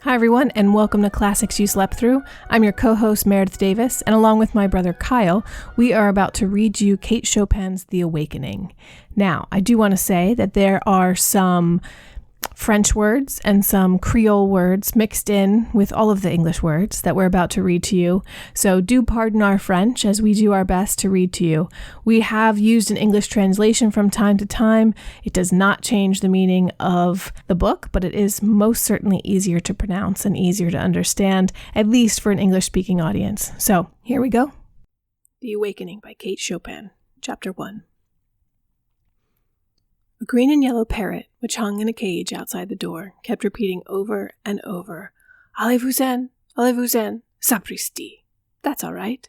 Hi everyone, and welcome to Classics You Slept Through. I'm your co-host Meredith Davis, and along with my brother Kyle, we are about to read you Kate Chopin's The Awakening. Now, I do want to say that there are some French words and some Creole words mixed in with all of the English words that we're about to read to you. So do pardon our French as we do our best to read to you. We have used an English translation from time to time. It does not change the meaning of the book, but it is most certainly easier to pronounce and easier to understand, at least for an English-speaking audience. So here we go. The Awakening by Kate Chopin, Chapter 1. A green and yellow parrot, which hung in a cage outside the door, kept repeating over and over, Allez-vous-en, allez-vous-en, sapristi. That's all right.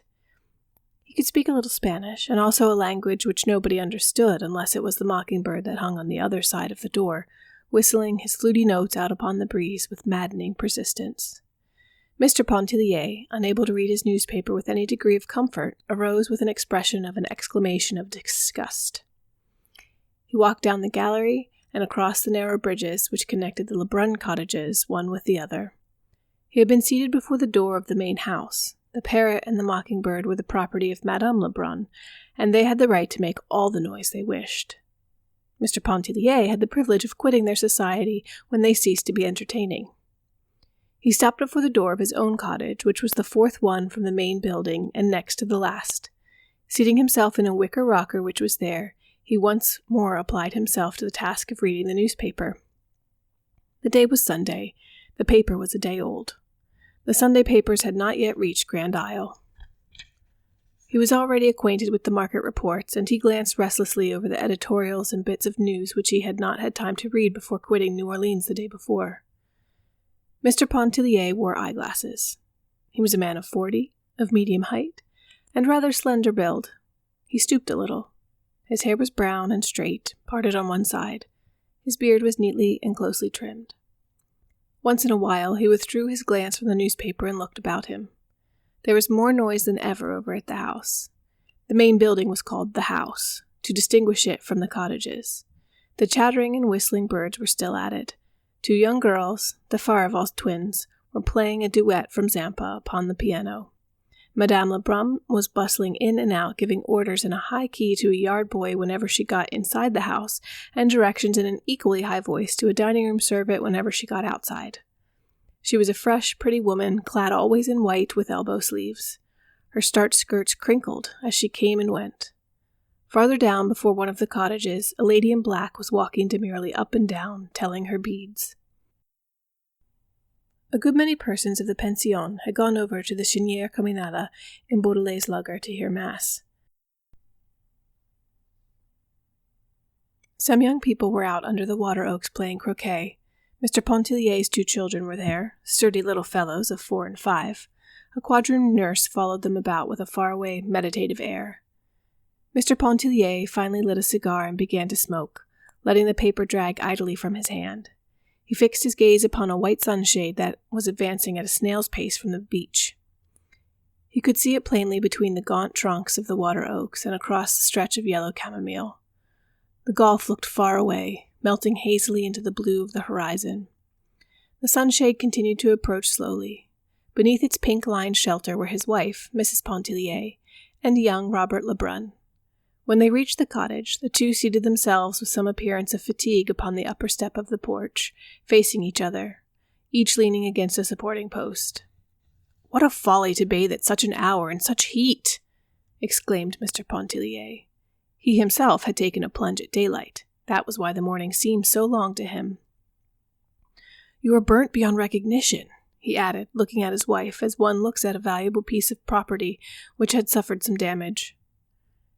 He could speak a little Spanish, and also a language which nobody understood unless it was the mockingbird that hung on the other side of the door, whistling his fluty notes out upon the breeze with maddening persistence. Mr. Pontellier, unable to read his newspaper with any degree of comfort, arose with an expression of an exclamation of disgust. He walked down the gallery and across the narrow bridges which connected the Lebrun cottages one with the other. He had been seated before the door of the main house. The parrot and the mockingbird were the property of Madame Lebrun, and they had the right to make all the noise they wished. Mr. Pontellier had the privilege of quitting their society when they ceased to be entertaining. He stopped before the door of his own cottage, which was the fourth one from the main building and next to the last. Seating himself in a wicker rocker which was there, he once more applied himself to the task of reading the newspaper. The day was Sunday. The paper was a day old. The Sunday papers had not yet reached Grand Isle. He was already acquainted with the market reports, and he glanced restlessly over the editorials and bits of news which he had not had time to read before quitting New Orleans the day before. Mr. Pontellier wore eyeglasses. He was a man of 40, of medium height, and rather slender build. He stooped a little. His hair was brown and straight, parted on one side. His beard was neatly and closely trimmed. Once in a while he withdrew his glance from the newspaper and looked about him. There was more noise than ever over at the house. The main building was called the house, to distinguish it from the cottages. The chattering and whistling birds were still at it. Two young girls, the Farival twins, were playing a duet from Zampa upon the piano. Madame Lebrun was bustling in and out, giving orders in a high key to a yard boy whenever she got inside the house, and directions in an equally high voice to a dining-room servant whenever she got outside. She was a fresh, pretty woman, clad always in white with elbow sleeves. Her starched skirts crinkled as she came and went. Farther down, before one of the cottages, a lady in black was walking demurely up and down, telling her beads. A good many persons of the pension had gone over to the Cheniere Communale in Beaudelet's Lugger to hear Mass. Some young people were out under the water oaks playing croquet. Mr. Pontellier's 2 children were there, sturdy little fellows of 4 and 5. A quadroon nurse followed them about with a faraway, meditative air. Mr. Pontellier finally lit a cigar and began to smoke, letting the paper drag idly from his hand. He fixed his gaze upon a white sunshade that was advancing at a snail's pace from the beach. He could see it plainly between the gaunt trunks of the water oaks and across the stretch of yellow chamomile. The Gulf looked far away, melting hazily into the blue of the horizon. The sunshade continued to approach slowly. Beneath its pink-lined shelter were his wife, Mrs. Pontellier, and young Robert Lebrun. When they reached the cottage, the two seated themselves with some appearance of fatigue upon the upper step of the porch, facing each other, each leaning against a supporting post. "What a folly to bathe at such an hour in such heat!" exclaimed Mr. Pontellier. He himself had taken a plunge at daylight. That was why the morning seemed so long to him. "You are burnt beyond recognition," he added, looking at his wife as one looks at a valuable piece of property which had suffered some damage.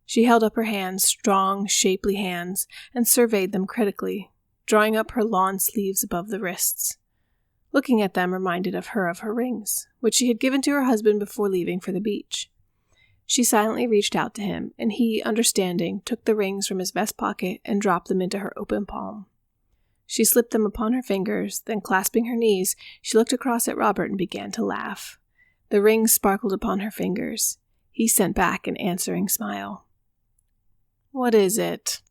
She held up her hands, strong, shapely hands, and surveyed them critically, drawing up her lawn sleeves above the wrists. Looking at them reminded her of her rings, which she had given to her husband before leaving for the beach. She silently reached out to him, and he, understanding, took the rings from his vest pocket and dropped them into her open palm. She slipped them upon her fingers, then clasping her knees, she looked across at Robert and began to laugh. The rings sparkled upon her fingers. He sent back an answering smile. "What is it?"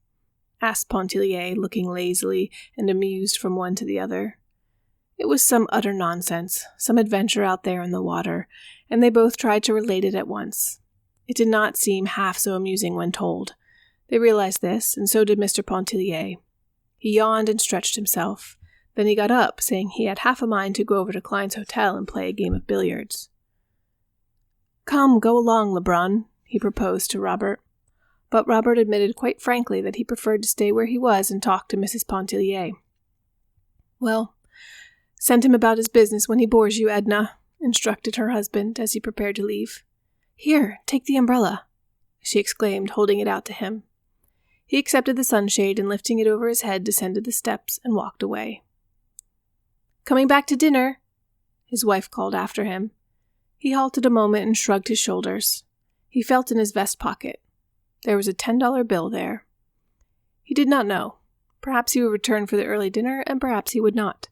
asked Pontellier, looking lazily and amused from one to the other. It was some utter nonsense, some adventure out there in the water, and they both tried to relate it at once. It did not seem half so amusing when told. They realized this, and so did Mr. Pontellier. He yawned and stretched himself. Then he got up, saying he had half a mind to go over to Klein's hotel and play a game of billiards. "Come, go along, Lebrun," he proposed to Robert. But Robert admitted quite frankly that he preferred to stay where he was and talk to Mrs. Pontellier. "Well, send him about his business when he bores you, Edna," instructed her husband as he prepared to leave. "Here, take the umbrella," she exclaimed, holding it out to him. He accepted the sunshade and, lifting it over his head, descended the steps and walked away. "Coming back to dinner?" his wife called after him. He halted a moment and shrugged his shoulders. He felt in his vest pocket. There was a $10 bill there. He did not know. Perhaps he would return for the early dinner, and perhaps he would not.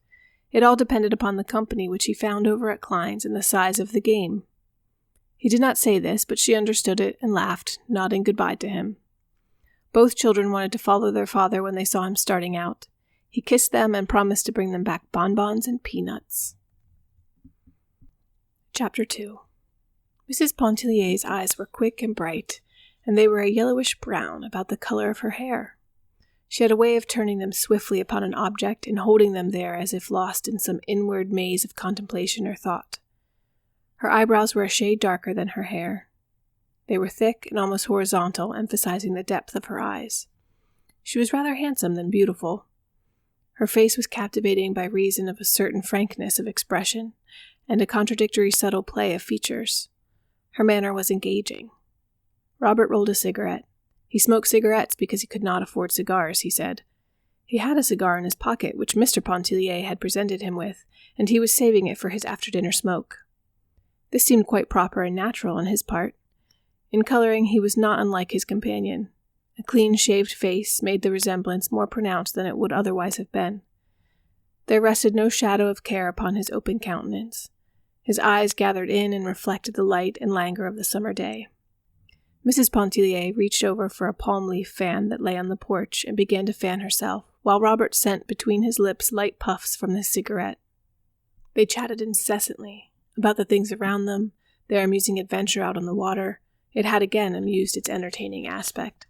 It all depended upon the company which he found over at Klein's and the size of the game. He did not say this, but she understood it and laughed, nodding goodbye to him. Both children wanted to follow their father when they saw him starting out. He kissed them and promised to bring them back bonbons and peanuts. Chapter 2. Mrs. Pontellier's eyes were quick and bright, and they were a yellowish brown, about the color of her hair. She had a way of turning them swiftly upon an object and holding them there as if lost in some inward maze of contemplation or thought. Her eyebrows were a shade darker than her hair. They were thick and almost horizontal, emphasizing the depth of her eyes. She was rather handsome than beautiful. Her face was captivating by reason of a certain frankness of expression and a contradictory subtle play of features. Her manner was engaging. Robert rolled a cigarette. He smoked cigarettes because he could not afford cigars, he said. He had a cigar in his pocket, which Mr. Pontellier had presented him with, and he was saving it for his after-dinner smoke. This seemed quite proper and natural on his part. In coloring, he was not unlike his companion. A clean-shaved face made the resemblance more pronounced than it would otherwise have been. There rested no shadow of care upon his open countenance. His eyes gathered in and reflected the light and languor of the summer day. Mrs. Pontellier reached over for a palm-leaf fan that lay on the porch and began to fan herself, while Robert sent between his lips light puffs from his cigarette. They chatted incessantly about the things around them, their amusing adventure out on the water. It had again amused its entertaining aspect.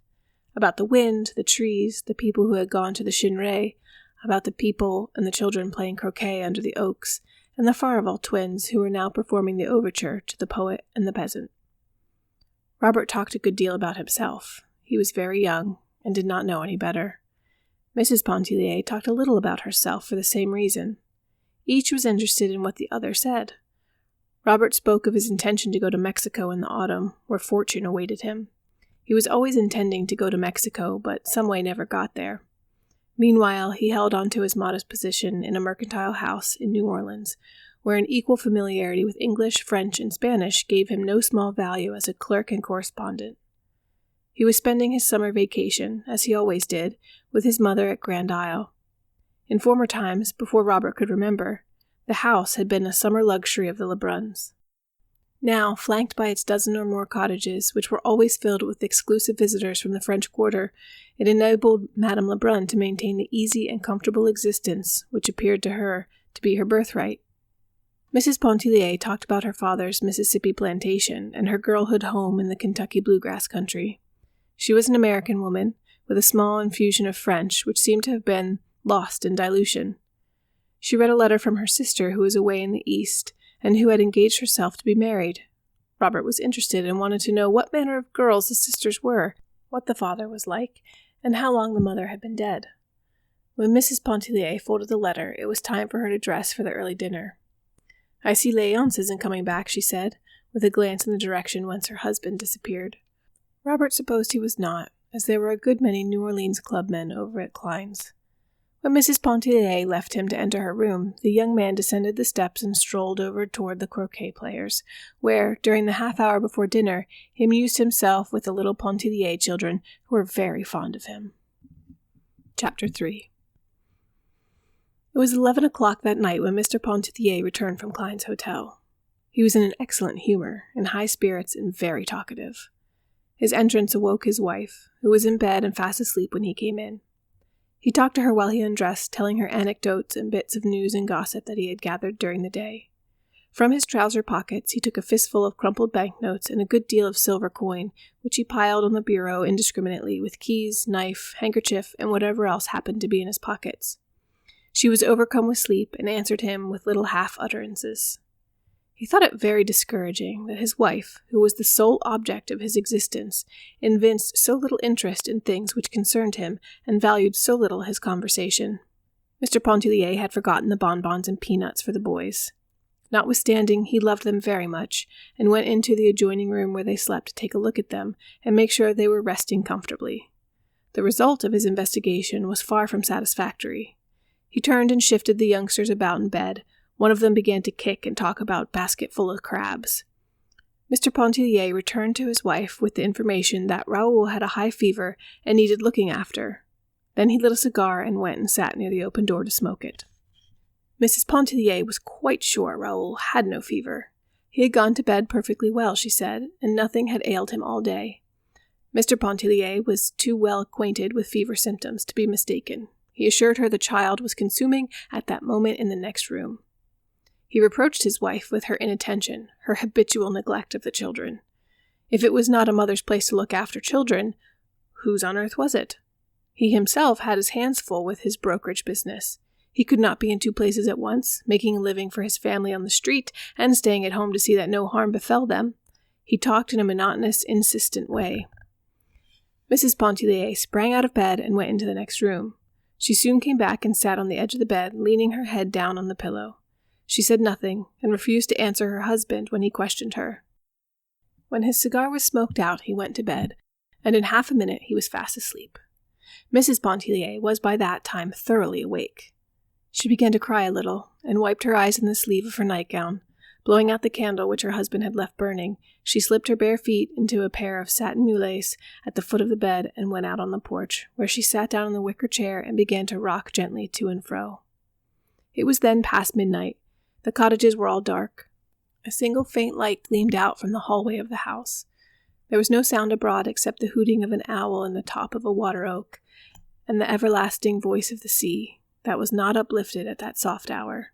About the wind, the trees, the people who had gone to the Chinray, about the people and the children playing croquet under the oaks, and the Farival twins who were now performing the overture to the poet and the peasant. Robert talked a good deal about himself. He was very young and did not know any better. Mrs. Pontellier talked a little about herself for the same reason. Each was interested in what the other said. Robert spoke of his intention to go to Mexico in the autumn, where fortune awaited him. He was always intending to go to Mexico, but some way never got there. Meanwhile, he held on to his modest position in a mercantile house in New Orleans, where an equal familiarity with English, French, and Spanish gave him no small value as a clerk and correspondent. He was spending his summer vacation, as he always did, with his mother at Grand Isle. In former times, before Robert could remember, the house had been a summer luxury of the Lebruns. Now, flanked by its dozen or more cottages, which were always filled with exclusive visitors from the French Quarter, it enabled Madame Lebrun to maintain the easy and comfortable existence which appeared to her to be her birthright. Mrs. Pontellier talked about her father's Mississippi plantation and her girlhood home in the Kentucky bluegrass country. She was an American woman, with a small infusion of French, which seemed to have been lost in dilution. She read a letter from her sister who was away in the East, and who had engaged herself to be married. Robert was interested and wanted to know what manner of girls the sisters were, what the father was like, and how long the mother had been dead. When Mrs. Pontellier folded the letter, it was time for her to dress for the early dinner. "I see Léonce isn't coming back," she said, with a glance in the direction whence her husband disappeared. Robert supposed he was not, as there were a good many New Orleans clubmen over at Klein's. When Mrs. Pontellier left him to enter her room, the young man descended the steps and strolled over toward the croquet players, where, during the half-hour before dinner, he amused himself with the little Pontellier children, who were very fond of him. Chapter 3. It was 11 o'clock that night when Mr. Pontellier returned from Klein's hotel. He was in an excellent humor, in high spirits, and very talkative. His entrance awoke his wife, who was in bed and fast asleep when he came in. He talked to her while he undressed, telling her anecdotes and bits of news and gossip that he had gathered during the day. From his trouser pockets, he took a fistful of crumpled banknotes and a good deal of silver coin, which he piled on the bureau indiscriminately with keys, knife, handkerchief, and whatever else happened to be in his pockets. She was overcome with sleep and answered him with little half-utterances. He thought it very discouraging that his wife, who was the sole object of his existence, evinced so little interest in things which concerned him and valued so little his conversation. Mr. Pontellier had forgotten the bonbons and peanuts for the boys. Notwithstanding, he loved them very much, and went into the adjoining room where they slept to take a look at them and make sure they were resting comfortably. The result of his investigation was far from satisfactory. He turned and shifted the youngsters about in bed. One of them began to kick and talk about basketful of crabs. Mr. Pontellier returned to his wife with the information that Raoul had a high fever and needed looking after. Then he lit a cigar and went and sat near the open door to smoke it. Mrs. Pontellier was quite sure Raoul had no fever. He had gone to bed perfectly well, she said, and nothing had ailed him all day. Mr. Pontellier was too well acquainted with fever symptoms to be mistaken. He assured her the child was consuming at that moment in the next room. He reproached his wife with her inattention, her habitual neglect of the children. If it was not a mother's place to look after children, whose on earth was it? He himself had his hands full with his brokerage business. He could not be in two places at once, making a living for his family on the street and staying at home to see that no harm befell them. He talked in a monotonous, insistent way. Mrs. Pontellier sprang out of bed and went into the next room. She soon came back and sat on the edge of the bed, leaning her head down on the pillow. She said nothing, and refused to answer her husband when he questioned her. When his cigar was smoked out, he went to bed, and in half a minute he was fast asleep. Mrs. Pontellier was by that time thoroughly awake. She began to cry a little, and wiped her eyes in the sleeve of her nightgown. Blowing out the candle which her husband had left burning, she slipped her bare feet into a pair of satin mulets at the foot of the bed and went out on the porch, where she sat down in the wicker chair and began to rock gently to and fro. It was then past midnight. The cottages were all dark. A single faint light gleamed out from the hallway of the house. There was no sound abroad except the hooting of an owl in the top of a water oak, and the everlasting voice of the sea, that was not uplifted at that soft hour.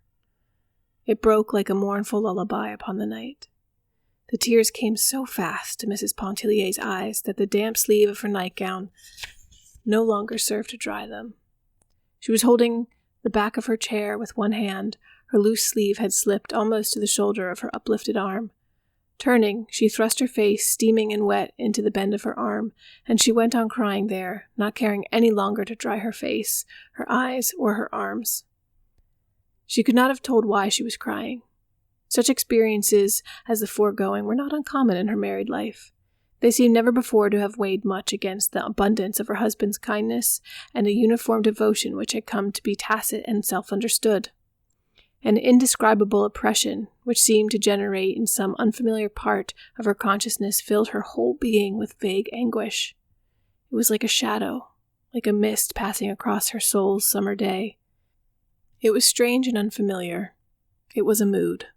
It broke like a mournful lullaby upon the night. The tears came so fast to Mrs. Pontellier's eyes that the damp sleeve of her nightgown no longer served to dry them. She was holding the back of her chair with one hand. Her loose sleeve had slipped almost to the shoulder of her uplifted arm. Turning, she thrust her face, steaming and wet, into the bend of her arm, and she went on crying there, not caring any longer to dry her face, her eyes, or her arms. She could not have told why she was crying. Such experiences as the foregoing were not uncommon in her married life. They seemed never before to have weighed much against the abundance of her husband's kindness and a uniform devotion which had come to be tacit and self-understood. An indescribable oppression, which seemed to generate in some unfamiliar part of her consciousness, filled her whole being with vague anguish. It was like a shadow, like a mist passing across her soul's summer day. It was strange and unfamiliar. It was a mood.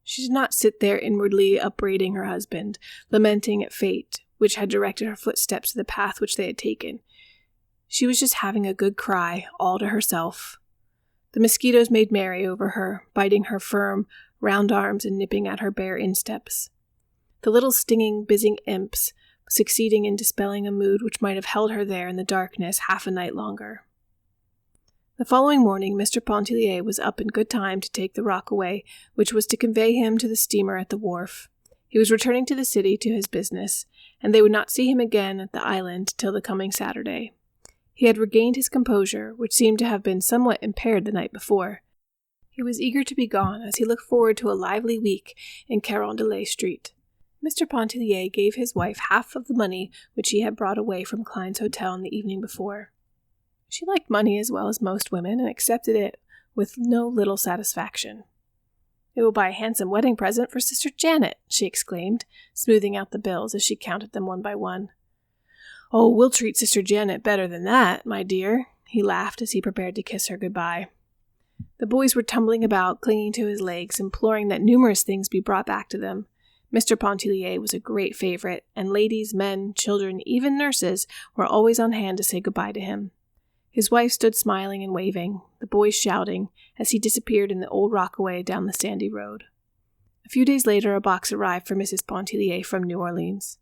She did not sit there inwardly upbraiding her husband, lamenting at fate, which had directed her footsteps to the path which they had taken. She was just having a good cry, all to herself. The mosquitoes made merry over her, biting her firm, round arms and nipping at her bare insteps. The little stinging, buzzing imps succeeding in dispelling a mood which might have held her there in the darkness half a night longer. The following morning, Mr. Pontellier was up in good time to take the rockaway, which was to convey him to the steamer at the wharf. He was returning to the city to his business, and they would not see him again at the island till the coming Saturday. He had regained his composure, which seemed to have been somewhat impaired the night before. He was eager to be gone, as he looked forward to a lively week in Carondelet Street. Mr. Pontellier gave his wife half of the money which he had brought away from Klein's hotel on the evening before. She liked money as well as most women, and accepted it with no little satisfaction. "It will buy a handsome wedding present for Sister Janet," she exclaimed, smoothing out the bills as she counted them one by one. "Oh, we'll treat Sister Janet better than that, my dear," he laughed as he prepared to kiss her goodbye. The boys were tumbling about, clinging to his legs, imploring that numerous things be brought back to them. Mr. Pontellier was a great favorite, and ladies, men, children, even nurses, were always on hand to say goodbye to him. His wife stood smiling and waving, the boys shouting, as he disappeared in the old rockaway down the sandy road. A few days later, a box arrived for Mrs. Pontellier from New Orleans.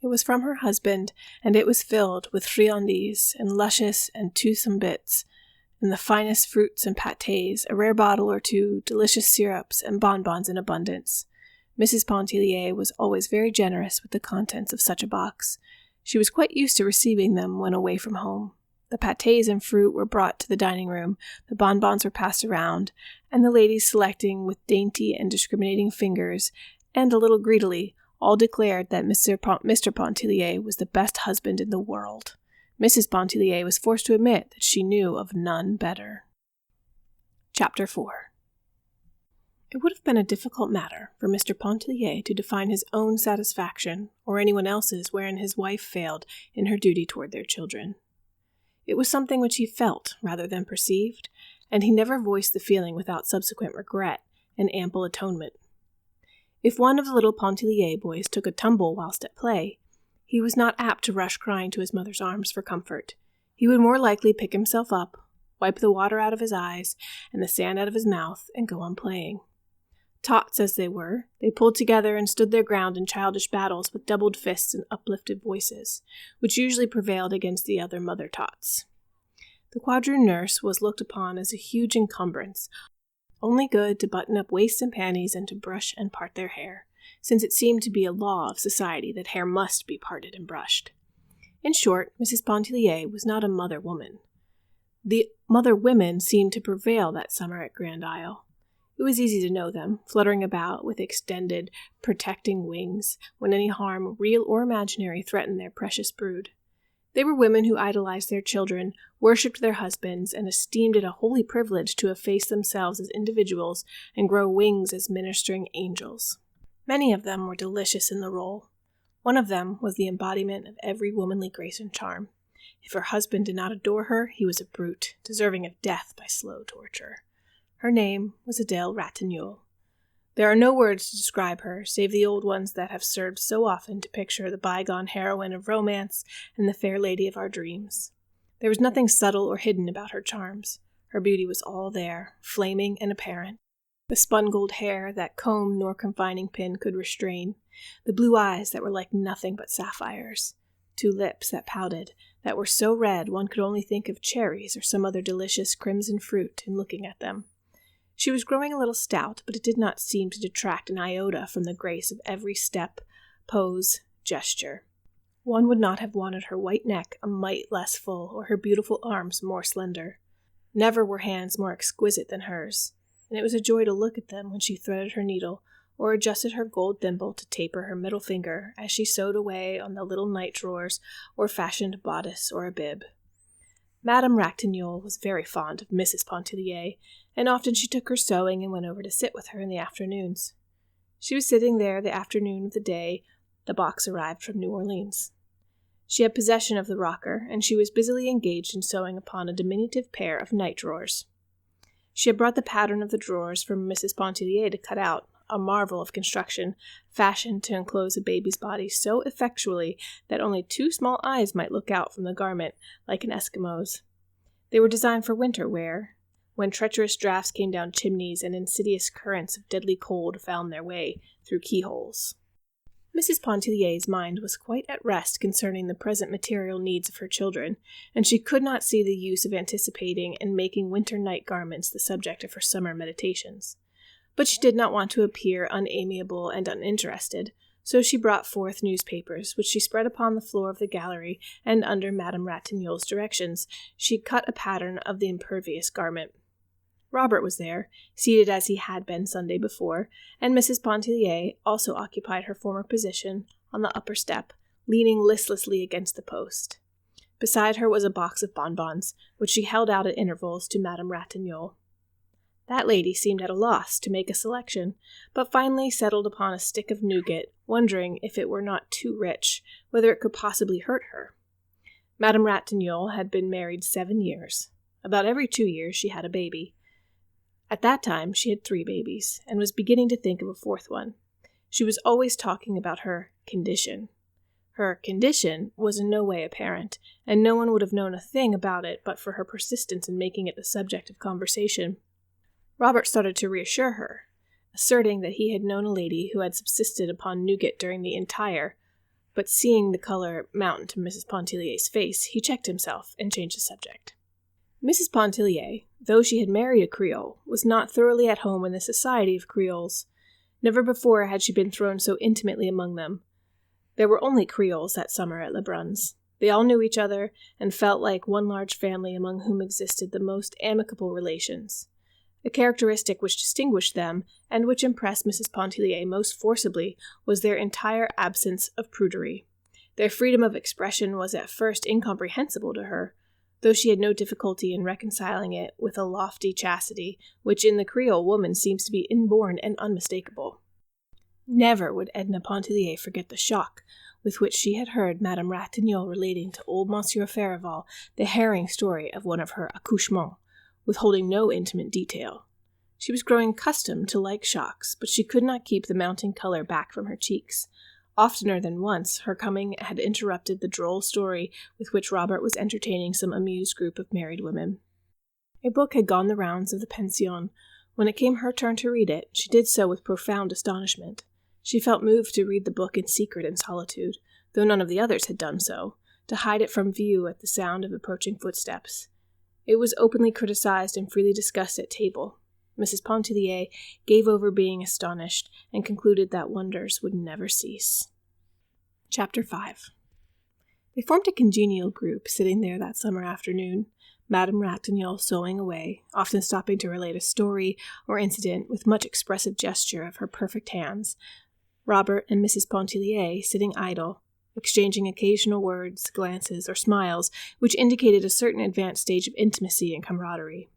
It was from her husband, and it was filled with friandises and luscious and toothsome bits, and the finest fruits and pâtés, a rare bottle or two, delicious syrups, and bonbons in abundance. Mrs. Pontellier was always very generous with the contents of such a box. She was quite used to receiving them when away from home. The pâtés and fruit were brought to the dining room, the bonbons were passed around, and the ladies, selecting with dainty and discriminating fingers, and a little greedily, all declared that Mr. Pontellier was the best husband in the world. Mrs. Pontellier was forced to admit that she knew of none better. Chapter 4. It would have been a difficult matter for Mr. Pontellier to define his own satisfaction, or anyone else's, wherein his wife failed in her duty toward their children. It was something which he felt rather than perceived, and he never voiced the feeling without subsequent regret and ample atonement. If one of the little Pontellier boys took a tumble whilst at play, he was not apt to rush crying to his mother's arms for comfort. He would more likely pick himself up, wipe the water out of his eyes and the sand out of his mouth, and go on playing. Tots as they were, they pulled together and stood their ground in childish battles with doubled fists and uplifted voices, which usually prevailed against the other mother tots. The quadroon nurse was looked upon as a huge encumbrance, only good to button up waists and panties and to brush and part their hair, since it seemed to be a law of society that hair must be parted and brushed. In short, Mrs. Pontellier was not a mother woman. The mother women seemed to prevail that summer at Grand Isle. It was easy to know them, fluttering about with extended, protecting wings when any harm, real or imaginary, threatened their precious brood. They were women who idolized their children, worshipped their husbands, and esteemed it a holy privilege to efface themselves as individuals and grow wings as ministering angels. Many of them were delicious in the role. One of them was the embodiment of every womanly grace and charm. If her husband did not adore her, he was a brute, deserving of death by slow torture. Her name was Adele Ratignolle. There are no words to describe her, save the old ones that have served so often to picture the bygone heroine of romance and the fair lady of our dreams. There was nothing subtle or hidden about her charms. Her beauty was all there, flaming and apparent. The spun gold hair that comb nor confining pin could restrain, the blue eyes that were like nothing but sapphires, two lips that pouted, that were so red one could only think of cherries or some other delicious crimson fruit in looking at them. She was growing a little stout, but it did not seem to detract an iota from the grace of every step, pose, gesture. One would not have wanted her white neck a mite less full, or her beautiful arms more slender. Never were hands more exquisite than hers, and it was a joy to look at them when she threaded her needle, or adjusted her gold thimble to taper her middle finger as she sewed away on the little night drawers, or fashioned a bodice or a bib. Madame Ratignolle was very fond of Mrs. Pontellier, and often she took her sewing and went over to sit with her in the afternoons. She was sitting there the afternoon of the day the box arrived from New Orleans. She had possession of the rocker, and she was busily engaged in sewing upon a diminutive pair of night drawers. She had brought the pattern of the drawers for Mrs. Pontellier to cut out, a marvel of construction, fashioned to enclose a baby's body so effectually that only two small eyes might look out from the garment, like an Eskimo's. They were designed for winter wear, when treacherous draughts came down chimneys and insidious currents of deadly cold found their way through keyholes. Mrs. Pontellier's mind was quite at rest concerning the present material needs of her children, and she could not see the use of anticipating and making winter night garments the subject of her summer meditations. But she did not want to appear unamiable and uninterested, so she brought forth newspapers, which she spread upon the floor of the gallery, and under Madame Ratignolle's directions, she cut a pattern of the impervious garment. Robert was there, seated as he had been Sunday before, and Mrs. Pontellier also occupied her former position on the upper step, leaning listlessly against the post. Beside her was a box of bonbons, which she held out at intervals to Madame Ratignolle. That lady seemed at a loss to make a selection, but finally settled upon a stick of nougat, wondering if it were not too rich, whether it could possibly hurt her. Madame Ratignolle had been married 7 years. About every 2 years she had a baby. At that time she had 3 babies, and was beginning to think of a 4th one. She was always talking about her condition. Her condition was in no way apparent, and no one would have known a thing about it but for her persistence in making it the subject of conversation. Robert started to reassure her, asserting that he had known a lady who had subsisted upon nougat during the entire, but seeing the color mount to Mrs. Pontellier's face, he checked himself and changed the subject. Mrs. Pontellier, though she had married a Creole, was not thoroughly at home in the society of Creoles. Never before had she been thrown so intimately among them. There were only Creoles that summer at Lebrun's. They all knew each other, and felt like one large family among whom existed the most amicable relations. A characteristic which distinguished them, and which impressed Mrs. Pontellier most forcibly, was their entire absence of prudery. Their freedom of expression was at first incomprehensible to her, though she had no difficulty in reconciling it with a lofty chastity, which in the Creole woman seems to be inborn and unmistakable. Never would Edna Pontellier forget the shock with which she had heard Madame Ratignolle relating to old Monsieur Farival the harrowing story of one of her accouchements, withholding no intimate detail. She was growing accustomed to like shocks, but she could not keep the mounting color back from her cheeks. Oftener than once, her coming had interrupted the droll story with which Robert was entertaining some amused group of married women. A book had gone the rounds of the pension. When it came her turn to read it, she did so with profound astonishment. She felt moved to read the book in secret and solitude, though none of the others had done so, to hide it from view at the sound of approaching footsteps. It was openly criticized and freely discussed at table. Mrs. Pontellier gave over being astonished and concluded that wonders would never cease. Chapter 5. They formed a congenial group sitting there that summer afternoon, Madame Ratignolle sewing away, often stopping to relate a story or incident with much expressive gesture of her perfect hands, Robert and Mrs. Pontellier sitting idle, exchanging occasional words, glances, or smiles, which indicated a certain advanced stage of intimacy and camaraderie.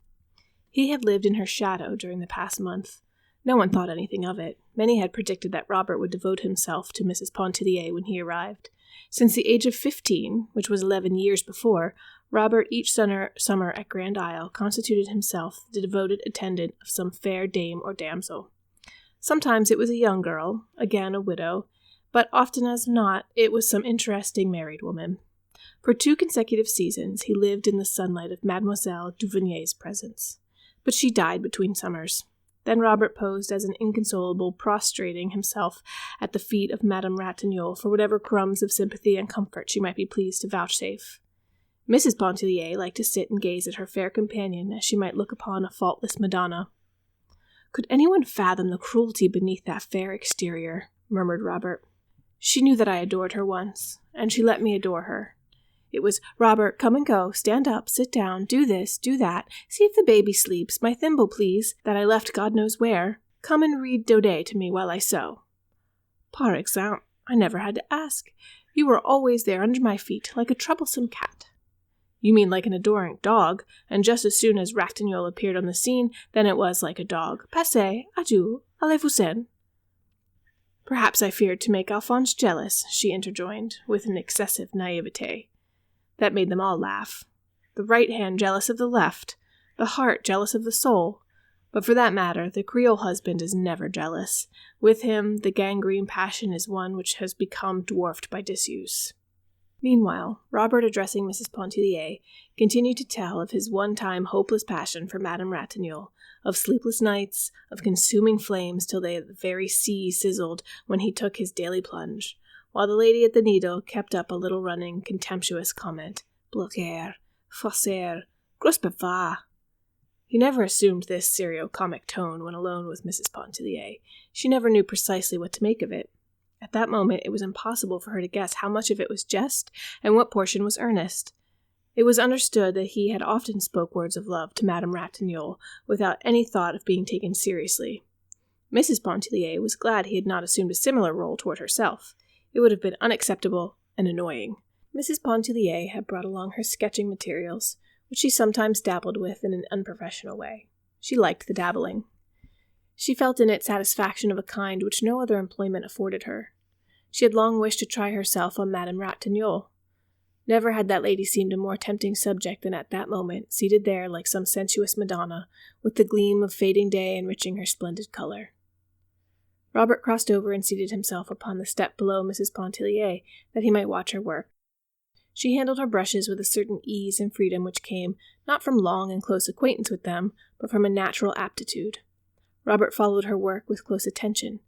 He had lived in her shadow during the past month. No one thought anything of it. Many had predicted that Robert would devote himself to Mrs. Pontellier when he arrived. Since the age of 15, which was 11 years before, Robert each summer at Grand Isle constituted himself the devoted attendant of some fair dame or damsel. Sometimes it was a young girl, again a widow, but often as not it was some interesting married woman. For 2 consecutive seasons he lived in the sunlight of Mademoiselle Duvernier's presence. But she died between summers. Then Robert posed as an inconsolable, prostrating himself at the feet of Madame Ratignolle for whatever crumbs of sympathy and comfort she might be pleased to vouchsafe. Mrs. Pontellier liked to sit and gaze at her fair companion as she might look upon a faultless Madonna. "Could anyone fathom the cruelty beneath that fair exterior?" murmured Robert. "She knew that I adored her once, and she let me adore her. It was, 'Robert, come and go, stand up, sit down, do this, do that, see if the baby sleeps, my thimble, please, that I left God knows where. Come and read Daudet to me while I sew.' Par exemple, I never had to ask. You were always there under my feet, like a troublesome cat." "You mean like an adoring dog, and just as soon as Ratignolle appeared on the scene, then it was like a dog. Passez, adieu, allez-vous-en." "Perhaps I feared to make Alphonse jealous," she interjoined, with an excessive naivete. That made them all laugh. The right hand jealous of the left, the heart jealous of the soul. But for that matter, the Creole husband is never jealous. With him, the gangrene passion is one which has become dwarfed by disuse. Meanwhile, Robert, addressing Mrs. Pontellier, continued to tell of his one-time hopeless passion for Madame Ratignolle, of sleepless nights, of consuming flames till the very sea sizzled when he took his daily plunge, while the lady at the needle kept up a little running, contemptuous comment. "Bloquer, faussaire, gros bavard." He never assumed this serio-comic tone when alone with Mrs. Pontellier. She never knew precisely what to make of it. At that moment it was impossible for her to guess how much of it was jest and what portion was earnest. It was understood that he had often spoke words of love to Madame Ratignolle without any thought of being taken seriously. Mrs. Pontellier was glad he had not assumed a similar role toward herself. It would have been unacceptable and annoying. Mrs. Pontellier had brought along her sketching materials, which she sometimes dabbled with in an unprofessional way. She liked the dabbling. She felt in it satisfaction of a kind which no other employment afforded her. She had long wished to try herself on Madame Ratignolle. Never had that lady seemed a more tempting subject than at that moment, seated there like some sensuous Madonna, with the gleam of fading day enriching her splendid color. Robert crossed over and seated himself upon the step below Mrs. Pontellier, that he might watch her work. She handled her brushes with a certain ease and freedom which came not from long and close acquaintance with them, but from a natural aptitude. Robert followed her work with close attention,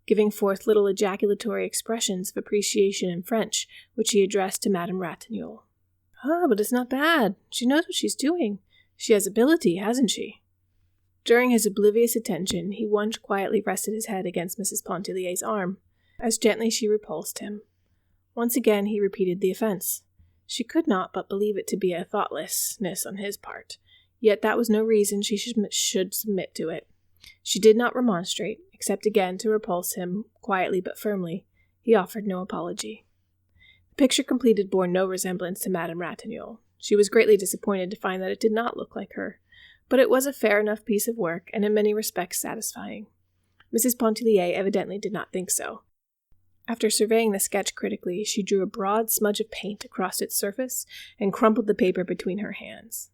giving forth little ejaculatory expressions of appreciation in French, which he addressed to Madame Ratignolle. "Ah, but it's not bad. She knows what she's doing. She has ability, hasn't she?" During his oblivious attention, he once quietly rested his head against Mrs. Pontellier's arm. As gently she repulsed him. Once again he repeated the offense. She could not but believe it to be a thoughtlessness on his part, yet that was no reason she should submit to it. She did not remonstrate, except again to repulse him, quietly but firmly. He offered no apology. The picture completed bore no resemblance to Madame Ratignolle. She was greatly disappointed to find that it did not look like her, but it was a fair enough piece of work, and in many respects satisfying. Mrs. Pontellier evidently did not think so. After surveying the sketch critically, she drew a broad smudge of paint across its surface and crumpled the paper between her hands.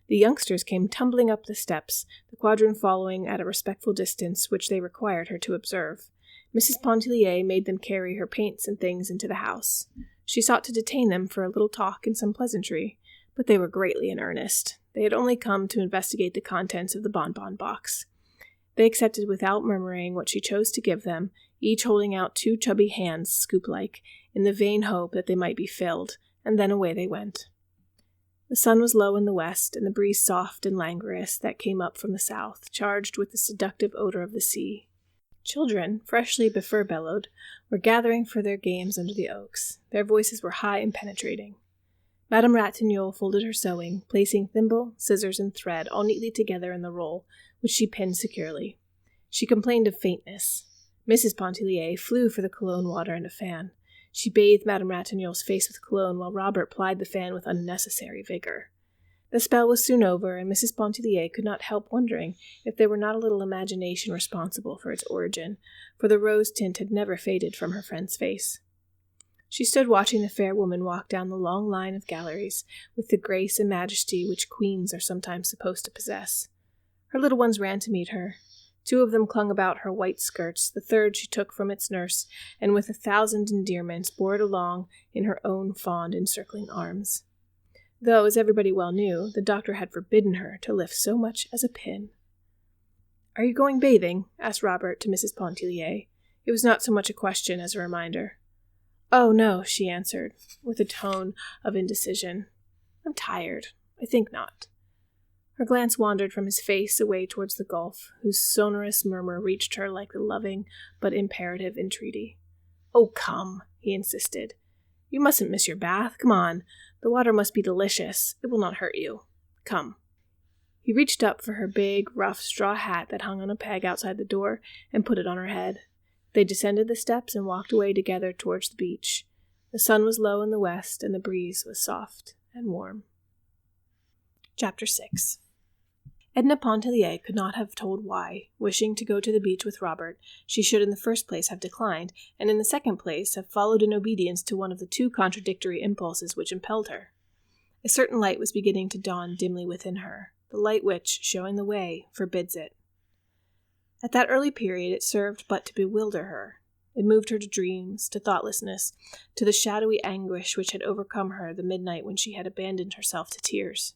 The youngsters came tumbling up the steps, the quadroon following at a respectful distance which they required her to observe. Mrs. Pontellier made them carry her paints and things into the house. She sought to detain them for a little talk and some pleasantry, but they were greatly in earnest. They had only come to investigate the contents of the bonbon box. They accepted without murmuring what she chose to give them, each holding out 2 chubby hands, scoop-like, in the vain hope that they might be filled, and then away they went. The sun was low in the west, and the breeze soft and languorous that came up from the south, charged with the seductive odor of the sea. Children, freshly befur-bellowed, were gathering for their games under the oaks. Their voices were high and penetrating. Madame Ratignolle folded her sewing, placing thimble, scissors, and thread all neatly together in the roll, which she pinned securely. She complained of faintness. Mrs. Pontellier flew for the cologne water and a fan. She bathed Madame Ratignolle's face with cologne, while Robert plied the fan with unnecessary vigor. The spell was soon over, and Mrs. Pontellier could not help wondering if there were not a little imagination responsible for its origin, for the rose tint had never faded from her friend's face. She stood watching the fair woman walk down the long line of galleries, with the grace and majesty which queens are sometimes supposed to possess. Her little ones ran to meet her. 2 of them clung about her white skirts, the third she took from its nurse, and with 1,000 endearments bore it along in her own fond encircling arms. Though, as everybody well knew, the doctor had forbidden her to lift so much as a pin. "Are you going bathing?" asked Robert to Mrs. Pontellier. It was not so much a question as a reminder. "Oh, no," she answered, with a tone of indecision. "I'm tired. I think not." Her glance wandered from his face away towards the gulf, whose sonorous murmur reached her like a loving but imperative entreaty. "Oh, come," he insisted. "You mustn't miss your bath. Come on. The water must be delicious. It will not hurt you. Come." He reached up for her big, rough straw hat that hung on a peg outside the door and put it on her head. They descended the steps and walked away together towards the beach. The sun was low in the west, and the breeze was soft and warm. Chapter 6. Edna Pontellier could not have told why, wishing to go to the beach with Robert, she should in the first place have declined, and in the second place have followed in obedience to one of the 2 contradictory impulses which impelled her. A certain light was beginning to dawn dimly within her, the light which, showing the way, forbids it. At that early period it served but to bewilder her. It moved her to dreams, to thoughtlessness, to the shadowy anguish which had overcome her the midnight when she had abandoned herself to tears.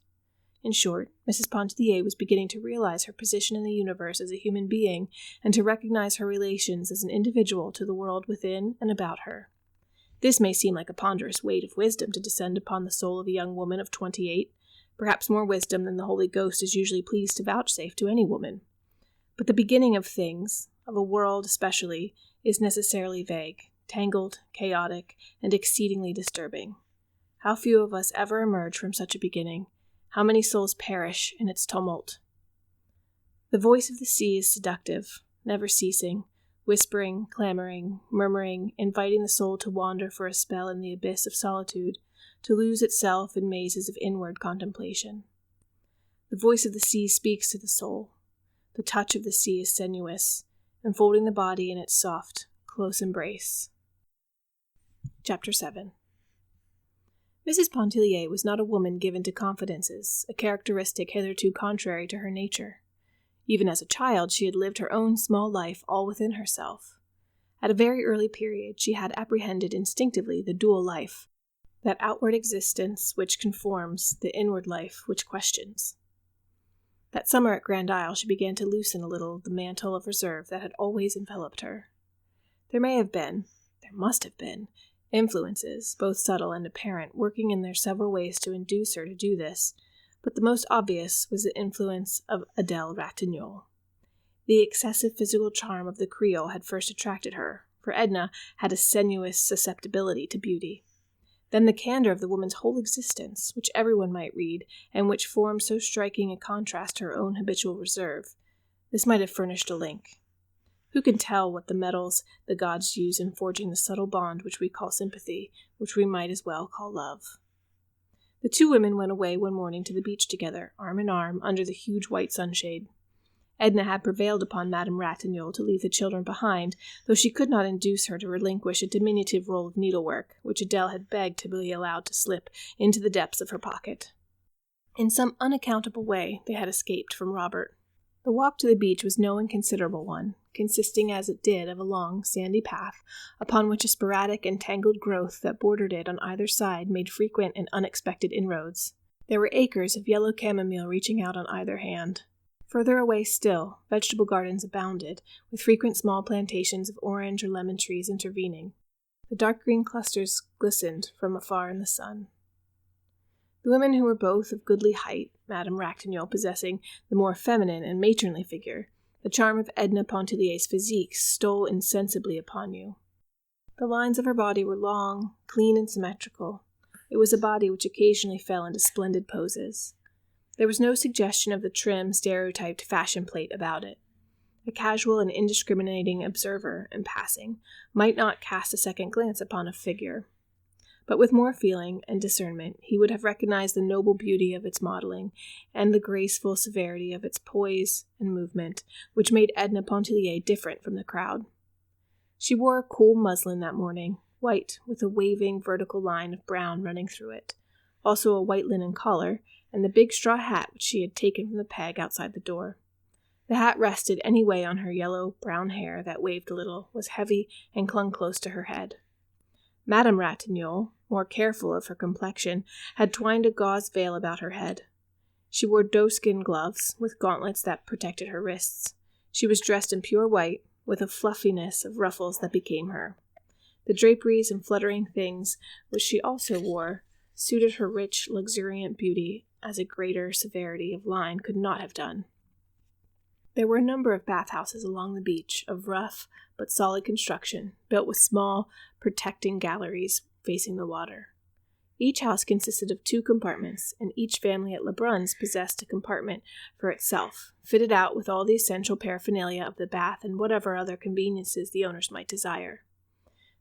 In short, Mrs. Pontellier was beginning to realize her position in the universe as a human being, and to recognize her relations as an individual to the world within and about her. This may seem like a ponderous weight of wisdom to descend upon the soul of a young woman of 28, perhaps more wisdom than the Holy Ghost is usually pleased to vouchsafe to any woman. But the beginning of things, of a world especially, is necessarily vague, tangled, chaotic, and exceedingly disturbing. How few of us ever emerge from such a beginning? How many souls perish in its tumult? The voice of the sea is seductive, never ceasing, whispering, clamoring, murmuring, inviting the soul to wander for a spell in the abyss of solitude, to lose itself in mazes of inward contemplation. The voice of the sea speaks to the soul. The touch of the sea is sensuous, enfolding the body in its soft, close embrace. Chapter 7. Mrs. Pontellier was not a woman given to confidences, a characteristic hitherto contrary to her nature. Even as a child, she had lived her own small life all within herself. At a very early period, she had apprehended instinctively the dual life, that outward existence which conforms, the inward life which questions. That summer at Grand Isle, she began to loosen a little the mantle of reserve that had always enveloped her. There must have been, influences, both subtle and apparent, working in their several ways to induce her to do this, but the most obvious was the influence of Adèle Ratignolle. The excessive physical charm of the Creole had first attracted her, for Edna had a sensuous susceptibility to beauty. Then the candor of the woman's whole existence, which everyone might read, and which formed so striking a contrast to her own habitual reserve, this might have furnished a link. Who can tell what the metals the gods use in forging the subtle bond which we call sympathy, which we might as well call love? The two women went away one morning to the beach together, arm in arm, under the huge white sunshade. Edna had prevailed upon Madame Ratignolle to leave the children behind, though she could not induce her to relinquish a diminutive roll of needlework, which Adèle had begged to be allowed to slip into the depths of her pocket. In some unaccountable way, they had escaped from Robert. The walk to the beach was no inconsiderable one, consisting as it did of a long, sandy path, upon which a sporadic and tangled growth that bordered it on either side made frequent and unexpected inroads. There were acres of yellow chamomile reaching out on either hand. Further away still, vegetable gardens abounded, with frequent small plantations of orange or lemon trees intervening. The dark green clusters glistened from afar in the sun. The women, who were both of goodly height, Madame Ratignolle possessing the more feminine and matronly figure, the charm of Edna Pontellier's physique stole insensibly upon you. The lines of her body were long, clean, and symmetrical. It was a body which occasionally fell into splendid poses. There was no suggestion of the trim, stereotyped fashion plate about it. A casual and indiscriminating observer, in passing, might not cast a second glance upon a figure. But with more feeling and discernment, he would have recognized the noble beauty of its modeling, and the graceful severity of its poise and movement, which made Edna Pontellier different from the crowd. She wore a cool muslin that morning, white, with a waving vertical line of brown running through it, also a white linen collar, and the big straw hat which she had taken from the peg outside the door. The hat rested any way on her yellow-brown hair that waved a little, was heavy, and clung close to her head. Madame Ratignolle, more careful of her complexion, had twined a gauze veil about her head. She wore doeskin gloves, with gauntlets that protected her wrists. She was dressed in pure white, with a fluffiness of ruffles that became her. The draperies and fluttering things, which she also wore, suited her rich, luxuriant beauty as a greater severity of line could not have done. There were a number of bathhouses along the beach, of rough but solid construction, built with small, protecting galleries facing the water. Each house consisted of 2 compartments, and each family at Lebrun's possessed a compartment for itself, fitted out with all the essential paraphernalia of the bath and whatever other conveniences the owners might desire.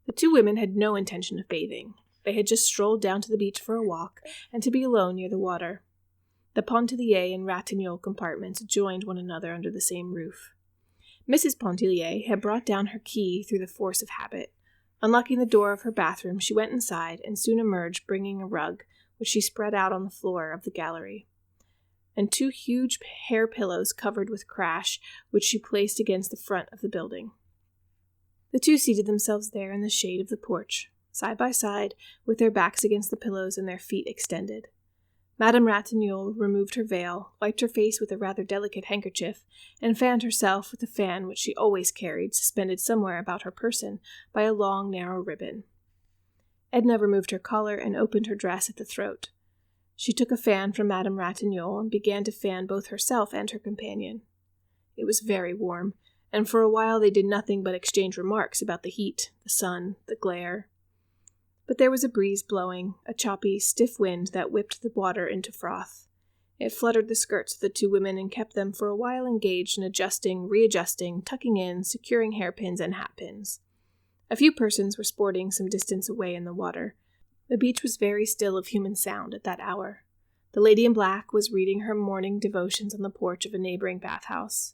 The 2 women had no intention of bathing. They had just strolled down to the beach for a walk, and to be alone near the water. The Pontellier and Ratignolle compartments joined one another under the same roof. Mrs. Pontellier had brought down her key through the force of habit. Unlocking the door of her bathroom, she went inside, and soon emerged bringing a rug, which she spread out on the floor of the gallery, and 2 huge hair pillows covered with crash, which she placed against the front of the building. The 2 seated themselves there in the shade of the porch, side by side, with their backs against the pillows and their feet extended. Madame Ratignolle removed her veil, wiped her face with a rather delicate handkerchief, and fanned herself with a fan which she always carried suspended somewhere about her person by a long, narrow ribbon. Edna removed her collar and opened her dress at the throat. She took a fan from Madame Ratignolle and began to fan both herself and her companion. It was very warm, and for a while they did nothing but exchange remarks about the heat, the sun, the glare. But there was a breeze blowing, a choppy, stiff wind that whipped the water into froth. It fluttered the skirts of the 2 women and kept them for a while engaged in adjusting, readjusting, tucking in, securing hairpins and hatpins. A few persons were sporting some distance away in the water. The beach was very still of human sound at that hour. The lady in black was reading her morning devotions on the porch of a neighboring bathhouse.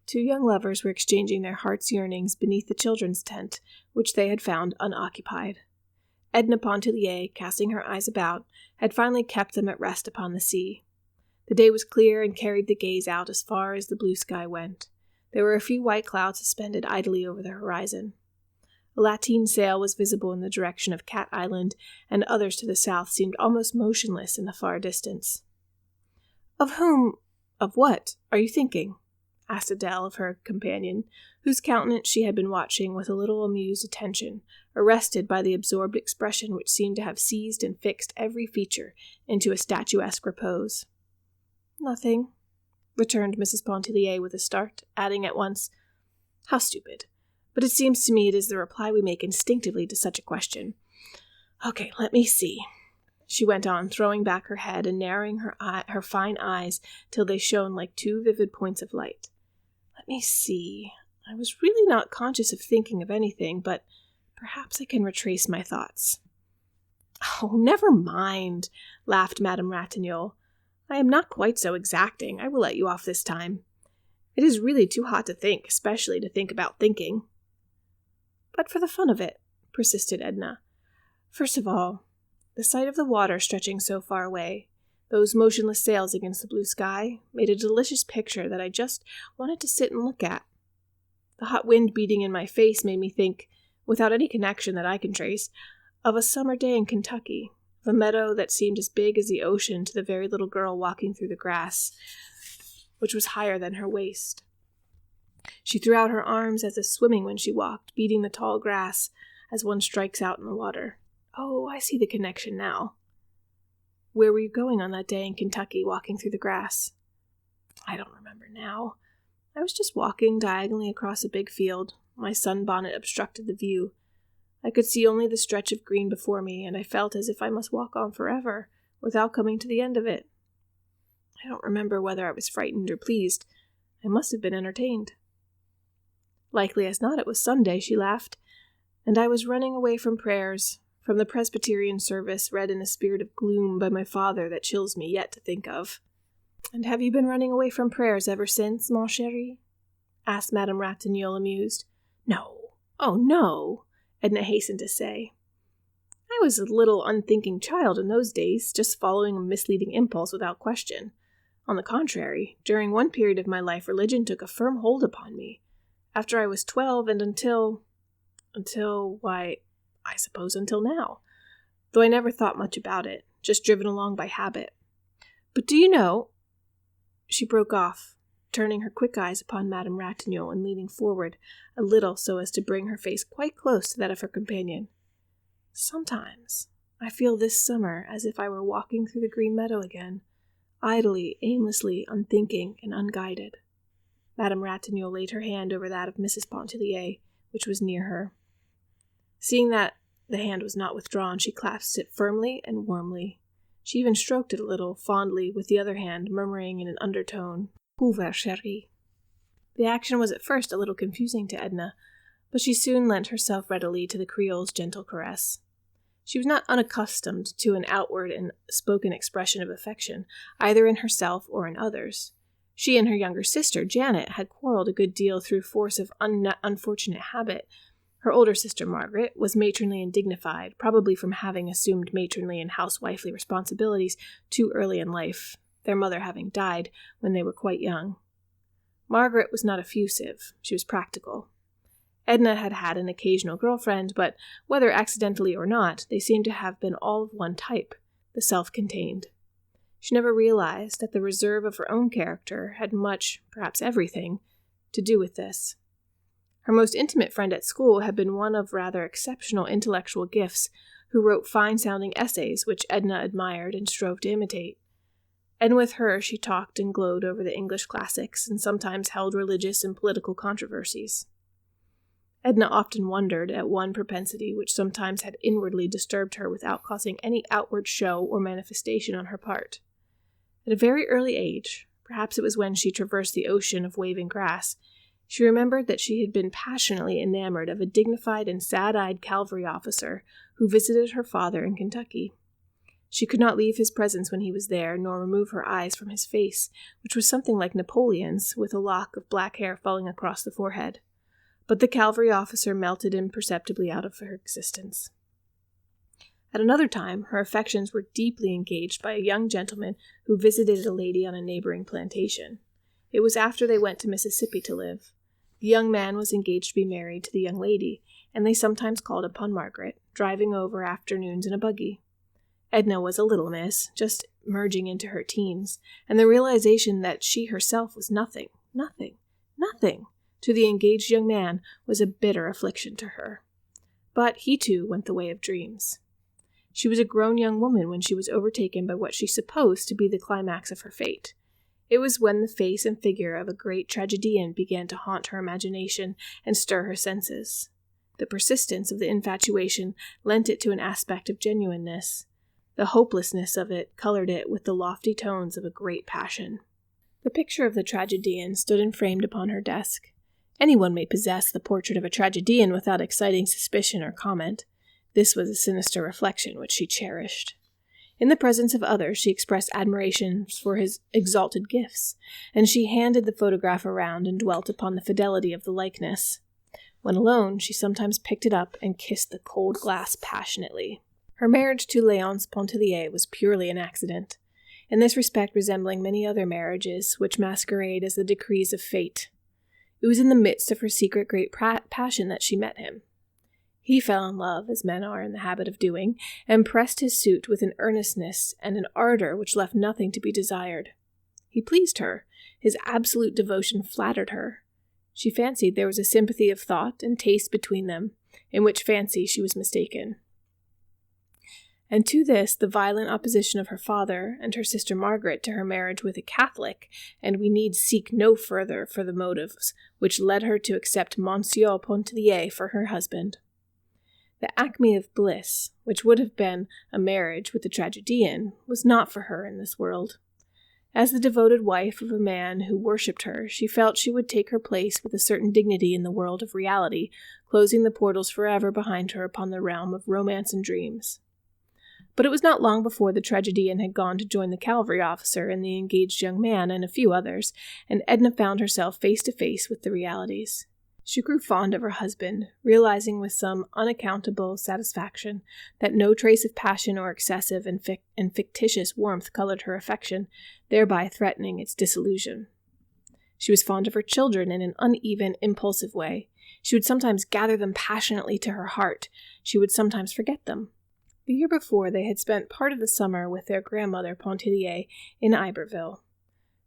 2 young lovers were exchanging their hearts' yearnings beneath the children's tent, which they had found unoccupied. Edna Pontellier, casting her eyes about, had finally kept them at rest upon the sea. The day was clear and carried the gaze out as far as the blue sky went. There were a few white clouds suspended idly over the horizon. A lateen sail was visible in the direction of Cat Island, and others to the south seemed almost motionless in the far distance. "Of what, are you thinking?" asked Adele of her companion, whose countenance she had been watching with a little amused attention, arrested by the absorbed expression which seemed to have seized and fixed every feature into a statuesque repose. "Nothing," returned Mrs. Pontellier with a start, adding at once, "How stupid. But it seems to me it is the reply we make instinctively to such a question. Okay, let me see," she went on, throwing back her head and narrowing her fine eyes till they shone like two vivid points of light. "Let me see. I was really not conscious of thinking of anything, but perhaps I can retrace my thoughts." "Oh, never mind," laughed Madame Ratignolle. "I am not quite so exacting. I will let you off this time. It is really too hot to think, especially to think about thinking." "But for the fun of it," persisted Edna. "First of all, the sight of the water stretching so far away, those motionless sails against the blue sky, made a delicious picture that I just wanted to sit and look at. The hot wind beating in my face made me think, without any connection that I can trace, of a summer day in Kentucky, of a meadow that seemed as big as the ocean to the very little girl walking through the grass, which was higher than her waist. She threw out her arms as if swimming when she walked, beating the tall grass as one strikes out in the water. Oh, I see the connection now." "Where were you going on that day in Kentucky, walking through the grass?" "I don't remember now. I was just walking diagonally across a big field. My sunbonnet obstructed the view. I could see only the stretch of green before me, and I felt as if I must walk on forever, without coming to the end of it. I don't remember whether I was frightened or pleased. I must have been entertained." "Likely as not it was Sunday," she laughed, "and I was running away from prayers, from the Presbyterian service read in a spirit of gloom by my father that chills me yet to think of." "And have you been running away from prayers ever since, mon chéri?" asked Madame Ratignolle, amused. "No, oh no," Edna hastened to say. "I was a little unthinking child in those days, just following a misleading impulse without question. On the contrary, during one period of my life religion took a firm hold upon me. After I was 12 and until, why, I suppose until now, though I never thought much about it, just driven along by habit. But do you know—" She broke off, turning her quick eyes upon Madame Ratignolle and leaning forward a little so as to bring her face quite close to that of her companion. "Sometimes I feel this summer as if I were walking through the green meadow again, idly, aimlessly, unthinking, and unguided." Madame Ratignolle laid her hand over that of Mrs. Pontellier, which was near her. Seeing that the hand was not withdrawn, she clasped it firmly and warmly. She even stroked it a little, fondly, with the other hand, murmuring in an undertone, "Pauvre chérie." The action was at first a little confusing to Edna, but she soon lent herself readily to the Creole's gentle caress. She was not unaccustomed to an outward and spoken expression of affection, either in herself or in others. She and her younger sister, Janet, had quarreled a good deal through force of unfortunate habit. Her older sister, Margaret, was matronly and dignified, probably from having assumed matronly and housewifely responsibilities too early in life, their mother having died when they were quite young. Margaret was not effusive. She was practical. Edna had had an occasional girlfriend, but whether accidentally or not, they seemed to have been all of one type, the self-contained. She never realized that the reserve of her own character had much, perhaps everything, to do with this. Her most intimate friend at school had been one of rather exceptional intellectual gifts, who wrote fine-sounding essays which Edna admired and strove to imitate. And with her she talked and glowed over the English classics, and sometimes held religious and political controversies. Edna often wondered at one propensity which sometimes had inwardly disturbed her without causing any outward show or manifestation on her part. At a very early age, perhaps it was when she traversed the ocean of waving grass, she remembered that she had been passionately enamored of a dignified and sad-eyed cavalry officer who visited her father in Kentucky. She could not leave his presence when he was there, nor remove her eyes from his face, which was something like Napoleon's, with a lock of black hair falling across the forehead. But the cavalry officer melted imperceptibly out of her existence. At another time, her affections were deeply engaged by a young gentleman who visited a lady on a neighboring plantation. It was after they went to Mississippi to live. The young man was engaged to be married to the young lady, and they sometimes called upon Margaret, driving over afternoons in a buggy. Edna was a little miss, just merging into her teens, and the realization that she herself was nothing to the engaged young man was a bitter affliction to her. But he too went the way of dreams. She was a grown young woman when she was overtaken by what she supposed to be the climax of her fate. It was when the face and figure of a great tragedian began to haunt her imagination and stir her senses. The persistence of the infatuation lent it to an aspect of genuineness. The hopelessness of it colored it with the lofty tones of a great passion. The picture of the tragedian stood enframed upon her desk. Anyone may possess the portrait of a tragedian without exciting suspicion or comment. This was a sinister reflection which she cherished. In the presence of others, she expressed admiration for his exalted gifts, and she handed the photograph around and dwelt upon the fidelity of the likeness. When alone, she sometimes picked it up and kissed the cold glass passionately. Her marriage to Léonce Pontellier was purely an accident, in this respect resembling many other marriages which masquerade as the decrees of fate. It was in the midst of her secret great passion that she met him. He fell in love, as men are in the habit of doing, and pressed his suit with an earnestness and an ardor which left nothing to be desired. He pleased her. His absolute devotion flattered her. She fancied there was a sympathy of thought and taste between them, in which fancy she was mistaken. And to this the violent opposition of her father and her sister Margaret to her marriage with a Catholic, and we need seek no further for the motives which led her to accept Monsieur Pontellier for her husband. The acme of bliss, which would have been a marriage with the tragedian, was not for her in this world. As the devoted wife of a man who worshipped her, she felt she would take her place with a certain dignity in the world of reality, closing the portals forever behind her upon the realm of romance and dreams. But it was not long before the tragedian had gone to join the cavalry officer and the engaged young man and a few others, and Edna found herself face to face with the realities. She grew fond of her husband, realizing with some unaccountable satisfaction that no trace of passion or excessive and fictitious warmth colored her affection, thereby threatening its dissolution. She was fond of her children in an uneven, impulsive way. She would sometimes gather them passionately to her heart. She would sometimes forget them. The year before, they had spent part of the summer with their grandmother Pontellier in Iberville.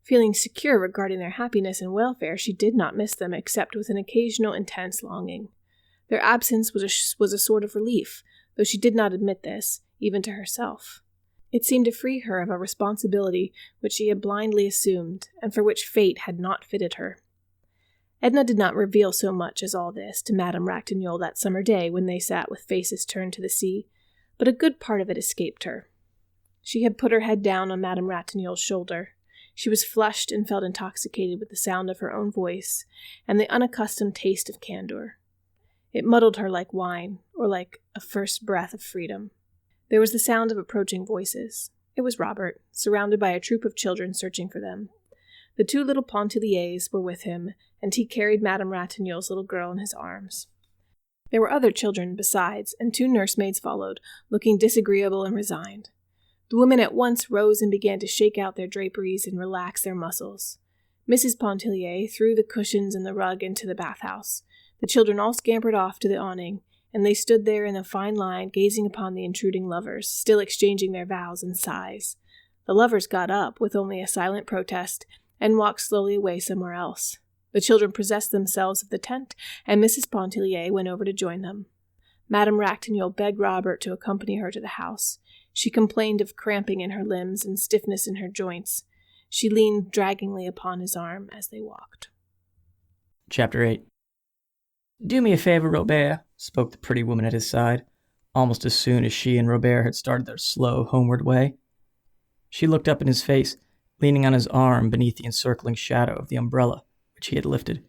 Feeling secure regarding their happiness and welfare, she did not miss them except with an occasional intense longing. Their absence was a sort of relief, though she did not admit this, even to herself. It seemed to free her of a responsibility which she had blindly assumed, and for which fate had not fitted her. Edna did not reveal so much as all this to Madame Ratignolle that summer day when they sat with faces turned to the sea, but a good part of it escaped her. She had put her head down on Madame Ratignolle's shoulder. She was flushed and felt intoxicated with the sound of her own voice and the unaccustomed taste of candor. It muddled her like wine, or like a first breath of freedom. There was the sound of approaching voices. It was Robert, surrounded by a troop of children searching for them. The two little Pontelliers were with him, and he carried Madame Ratignolle's little girl in his arms. There were other children besides, and two nursemaids followed, looking disagreeable and resigned. The women at once rose and began to shake out their draperies and relax their muscles. Mrs. Pontellier threw the cushions and the rug into the bathhouse. The children all scampered off to the awning, and they stood there in a fine line, gazing upon the intruding lovers, still exchanging their vows and sighs. The lovers got up, with only a silent protest, and walked slowly away somewhere else. The children possessed themselves of the tent, and Mrs. Pontellier went over to join them. Madame Ratignolle begged Robert to accompany her to the house. She complained of cramping in her limbs and stiffness in her joints. She leaned draggingly upon his arm as they walked. Chapter 8. "Do me a favor, Robert," spoke the pretty woman at his side, almost as soon as she and Robert had started their slow homeward way. She looked up in his face, leaning on his arm beneath the encircling shadow of the umbrella which he had lifted.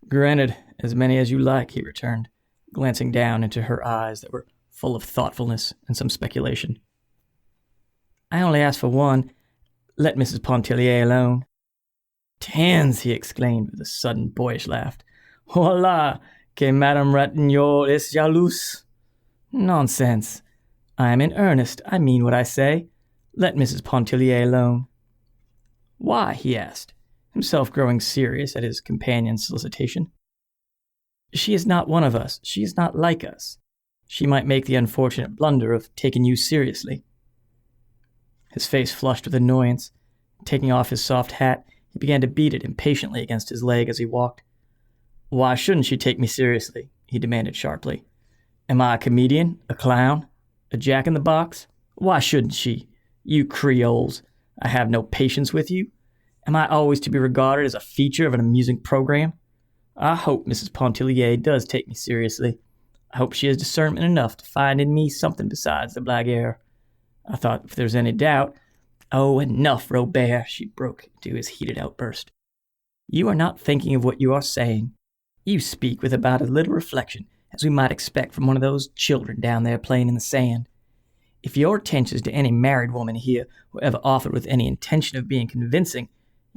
"Granted, as many as you like," he returned, glancing down into her eyes that were full of thoughtfulness and some speculation. "I only ask for one. Let Mrs. Pontellier alone." "Tens!" he exclaimed with a sudden boyish laugh. "Voilà, que Madame Ratignolle est jalouse." "Nonsense. I am in earnest. I mean what I say. Let Mrs. Pontellier alone." "Why?" he asked. himself growing serious at his companion's solicitation. She is not one of us. She is not like us. She might make the unfortunate blunder of taking you seriously. His face flushed with annoyance. Taking off his soft hat, he began to beat it impatiently against his leg as he walked. Why shouldn't she take me seriously? He demanded sharply. Am I a comedian? A clown? A jack-in-the-box? Why shouldn't she? You Creoles, I have no patience with you. Am I always to be regarded as a feature of an amusing program? I hope Mrs. Pontellier does take me seriously. I hope she has discernment enough to find in me something besides the blagueur. I thought if there's any doubt... Oh, enough, Robert, she broke into his heated outburst. You are not thinking of what you are saying. You speak with about as little reflection as we might expect from one of those children down there playing in the sand. If your attentions to any married woman here were ever offered with any intention of being convincing,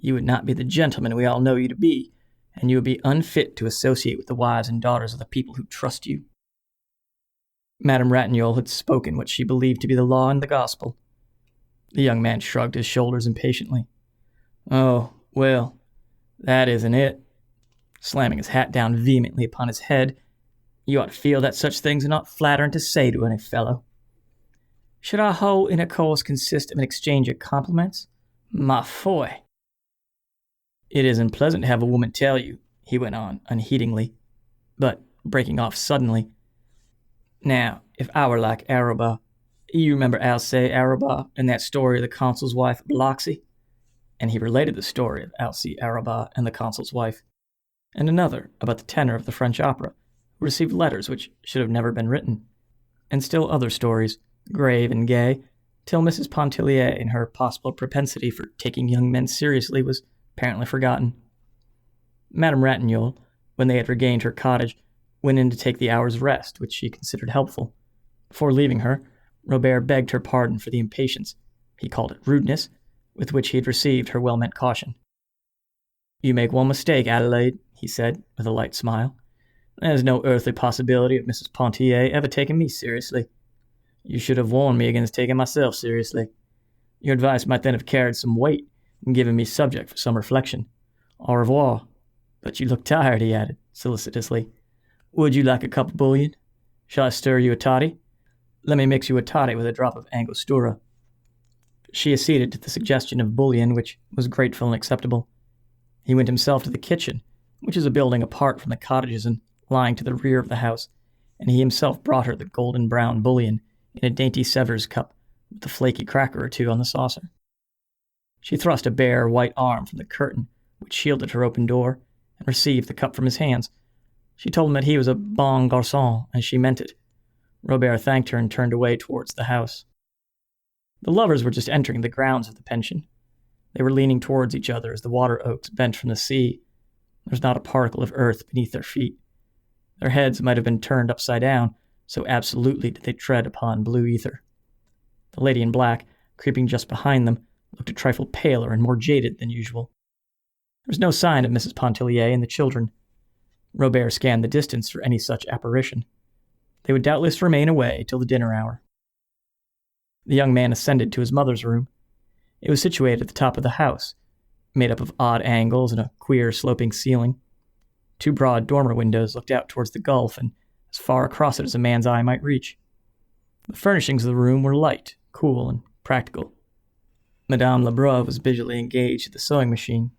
you would not be the gentleman we all know you to be, and you would be unfit to associate with the wives and daughters of the people who trust you. Madame Ratignolle had spoken what she believed to be the law and the gospel. The young man shrugged his shoulders impatiently. Oh, well, that isn't it. Slamming his hat down vehemently upon his head, you ought to feel that such things are not flattering to say to any fellow. Should our whole intercourse consist of an exchange of compliments? Ma foi! It isn't pleasant to have a woman tell you, he went on unheedingly, but breaking off suddenly. Now, if I were like Arobah, you remember Alcée Arobah and that story of the consul's wife, Biloxi? And he related the story of Alcée Arobah and the consul's wife, and another about the tenor of the French opera, who received letters which should have never been written, and still other stories, grave and gay, till Mrs. Pontellier and her possible propensity for taking young men seriously was apparently forgotten. Madame Ratignolle, when they had regained her cottage, went in to take the hour's rest, which she considered helpful. Before leaving her, Robert begged her pardon for the impatience, he called it rudeness, with which he had received her well-meant caution. You make one mistake, Adelaide, he said, with a light smile. There's no earthly possibility of Mrs. Pontellier ever taking me seriously. You should have warned me against taking myself seriously. Your advice might then have carried some weight and given me subject for some reflection. Au revoir. But you look tired, he added, solicitously. Would you like a cup of bouillon? Shall I stir you a toddy? Let me mix you a toddy with a drop of Angostura. She acceded to the suggestion of bouillon, which was grateful and acceptable. He went himself to the kitchen, which is a building apart from the cottages and lying to the rear of the house, and he himself brought her the golden-brown bouillon in a dainty Sevres cup with a flaky cracker or two on the saucer. She thrust a bare, white arm from the curtain which shielded her open door and received the cup from his hands. She told him that he was a bon garçon, and she meant it. Robert thanked her and turned away towards the house. The lovers were just entering the grounds of the pension. They were leaning towards each other as the water oaks bent from the sea. There was not a particle of earth beneath their feet. Their heads might have been turned upside down, so absolutely did they tread upon blue ether. The lady in black, creeping just behind them, looked a trifle paler and more jaded than usual. There was no sign of Mrs. Pontellier and the children. Robert scanned the distance for any such apparition. They would doubtless remain away till the dinner hour. The young man ascended to his mother's room. It was situated at the top of the house, made up of odd angles and a queer sloping ceiling. Two broad dormer windows looked out towards the gulf and as far across it as a man's eye might reach. The furnishings of the room were light, cool, and practical. Madame Lebrun was busily engaged at the sewing machine.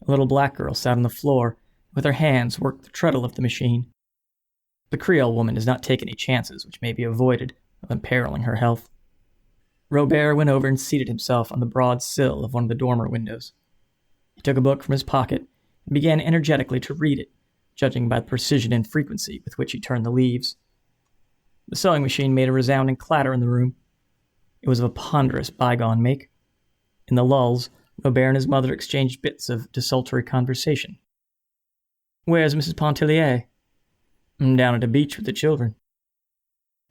A little black girl sat on the floor, and with her hands worked the treadle of the machine. The Creole woman does not take any chances which may be avoided of imperiling her health. Robert went over and seated himself on the broad sill of one of the dormer windows. He took a book from his pocket and began energetically to read it, judging by the precision and frequency with which he turned the leaves. The sewing machine made a resounding clatter in the room. It was of a ponderous bygone make. In the lulls, Robert and his mother exchanged bits of desultory conversation. Where's Mrs. Pontellier? Down at the beach with the children.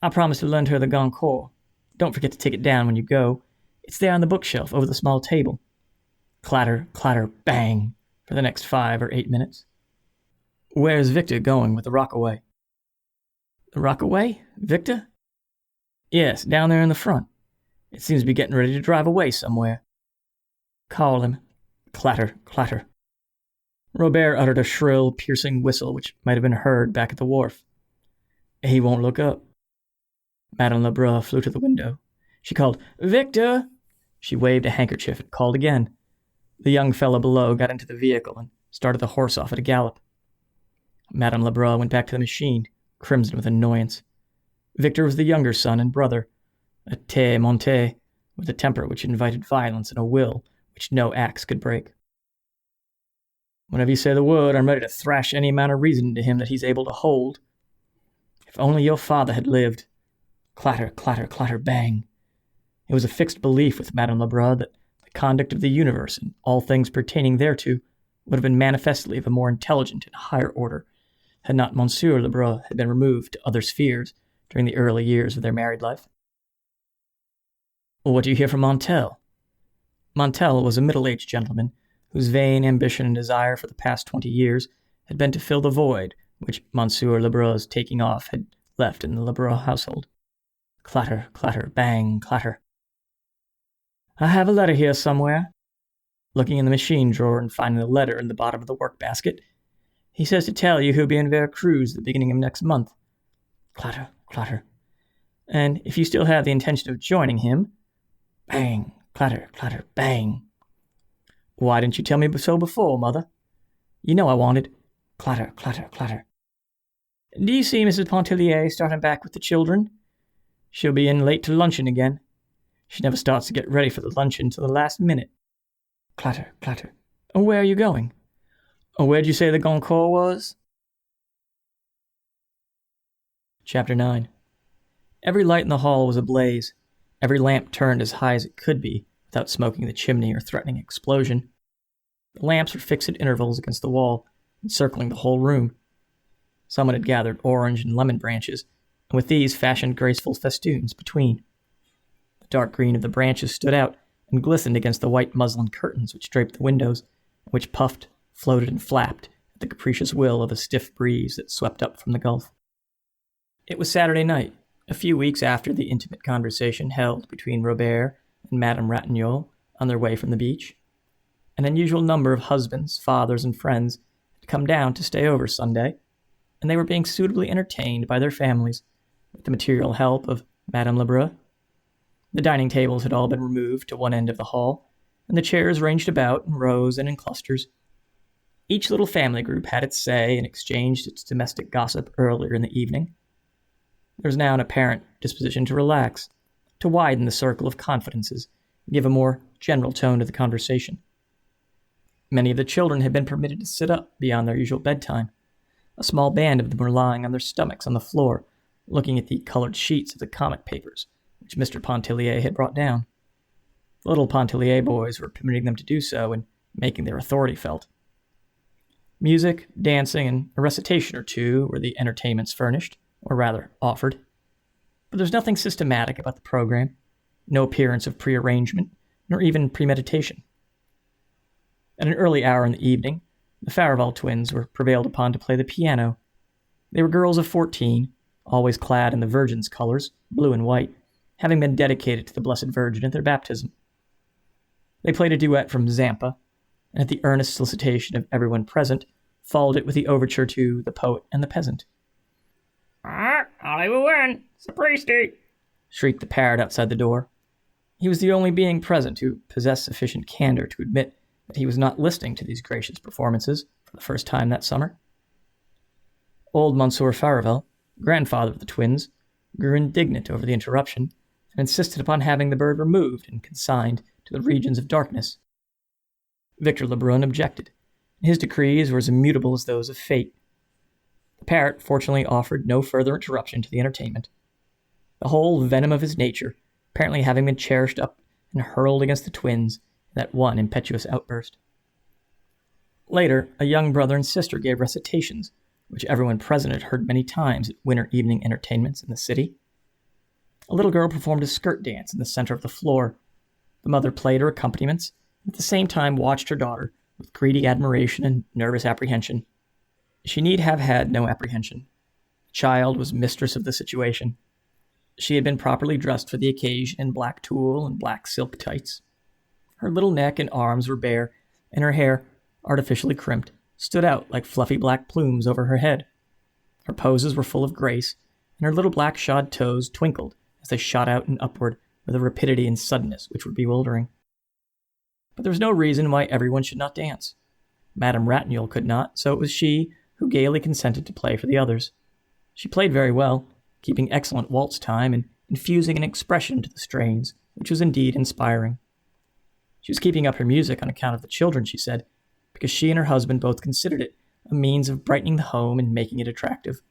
I promised to lend her the Goncourt. Don't forget to take it down when you go. It's there on the bookshelf over the small table. Clatter, clatter, bang, for the next 5 or 8 minutes. Where's Victor going with the Rockaway? The Rockaway? Victor? Yes, down there in the front. It seems to be getting ready to drive away somewhere. Call him. Clatter, clatter. Robert uttered a shrill, piercing whistle which might have been heard back at the wharf. He won't look up. Madame Lebrun flew to the window. She called, "Victor!" She waved a handkerchief and called again. The young fellow below got into the vehicle and started the horse off at a gallop. Madame Lebrun went back to the machine, crimson with annoyance. Victor was the younger son and brother, a monté, with a temper which invited violence and a will which no axe could break. Whenever you say the word, I'm ready to thrash any amount of reason into him that he's able to hold. If only your father had lived. Clatter, clatter, clatter, bang. It was a fixed belief with Madame Lebrun that the conduct of the universe and all things pertaining thereto would have been manifestly of a more intelligent and higher order had not Monsieur Lebrun had been removed to other spheres during the early years of their married life. What do you hear from Montel? Montel was a middle-aged gentleman whose vain ambition and desire for the past 20 years had been to fill the void which Monsieur Lebrun's taking off had left in the Lebrun household. Clatter, clatter, bang, clatter. I have a letter here somewhere. Looking in the machine drawer and finding the letter in the bottom of the work basket, he says to tell you he'll be in Veracruz at the beginning of next month. Clatter, clatter. And if you still have the intention of joining him, bang, clatter, clatter, bang. Why didn't you tell me so before, Mother? You know I wanted. Clatter, clatter, clatter. Do you see Mrs. Pontellier starting back with the children? She'll be in late to luncheon again. She never starts to get ready for the luncheon till the last minute. Clatter, clatter. Oh, where are you going? Oh, where'd you say the Goncourt was? Chapter 9. Every light in the hall was ablaze, every lamp turned as high as it could be without smoking the chimney or threatening explosion. The lamps were fixed at intervals against the wall, encircling the whole room. Someone had gathered orange and lemon branches, and with these fashioned graceful festoons between. The dark green of the branches stood out and glistened against the white muslin curtains which draped the windows, and which puffed, floated, and flapped at the capricious will of a stiff breeze that swept up from the Gulf. It was Saturday night, a few weeks after the intimate conversation held between Robert and Madame Ratignolle on their way from the beach. An unusual number of husbands, fathers, and friends had come down to stay over Sunday, and they were being suitably entertained by their families, with the material help of Madame Lebrun. The dining tables had all been removed to one end of the hall, and the chairs ranged about in rows and in clusters. Each little family group had its say and exchanged its domestic gossip earlier in the evening. There was now an apparent disposition to relax, to widen the circle of confidences, and give a more general tone to the conversation. Many of the children had been permitted to sit up beyond their usual bedtime. A small band of them were lying on their stomachs on the floor, looking at the colored sheets of the comic papers which Mr. Pontellier had brought down. The little Pontellier boys were permitting them to do so and making their authority felt. Music, dancing, and a recitation or two were the entertainments furnished, or rather offered. But there was nothing systematic about the program, no appearance of prearrangement, nor even premeditation. At an early hour in the evening, the Farival twins were prevailed upon to play the piano. They were girls of 14, always clad in the Virgin's colors, blue and white, having been dedicated to the Blessed Virgin at their baptism. They played a duet from Zampa, and at the earnest solicitation of everyone present, followed it with the overture to The Poet and the Peasant. Hollywood, sapristi! Shrieked the parrot outside the door. He was the only being present who possessed sufficient candor to admit that he was not listening to these gracious performances for the first time that summer. Old Monsieur Farival, grandfather of the twins, grew indignant over the interruption, and insisted upon having the bird removed and consigned to the regions of darkness. Victor Lebrun objected, and his decrees were as immutable as those of fate. The parrot fortunately offered no further interruption to the entertainment, the whole venom of his nature apparently having been cherished up and hurled against the twins in that one impetuous outburst. Later, a young brother and sister gave recitations, which everyone present had heard many times at winter evening entertainments in the city. A little girl performed a skirt dance in the center of the floor. The mother played her accompaniments, and at the same time watched her daughter with greedy admiration and nervous apprehension. She need have had no apprehension. The child was mistress of the situation. She had been properly dressed for the occasion in black tulle and black silk tights. Her little neck and arms were bare, and her hair, artificially crimped, stood out like fluffy black plumes over her head. Her poses were full of grace, and her little black shod toes twinkled as they shot out and upward with a rapidity and suddenness which were bewildering. But there was no reason why everyone should not dance. Madame Ratignolle could not, so it was she who gaily consented to play for the others. She played very well, keeping excellent waltz time and infusing an expression to the strains, which was indeed inspiring. She was keeping up her music on account of the children, she said, because she and her husband both considered it a means of brightening the home and making it attractive.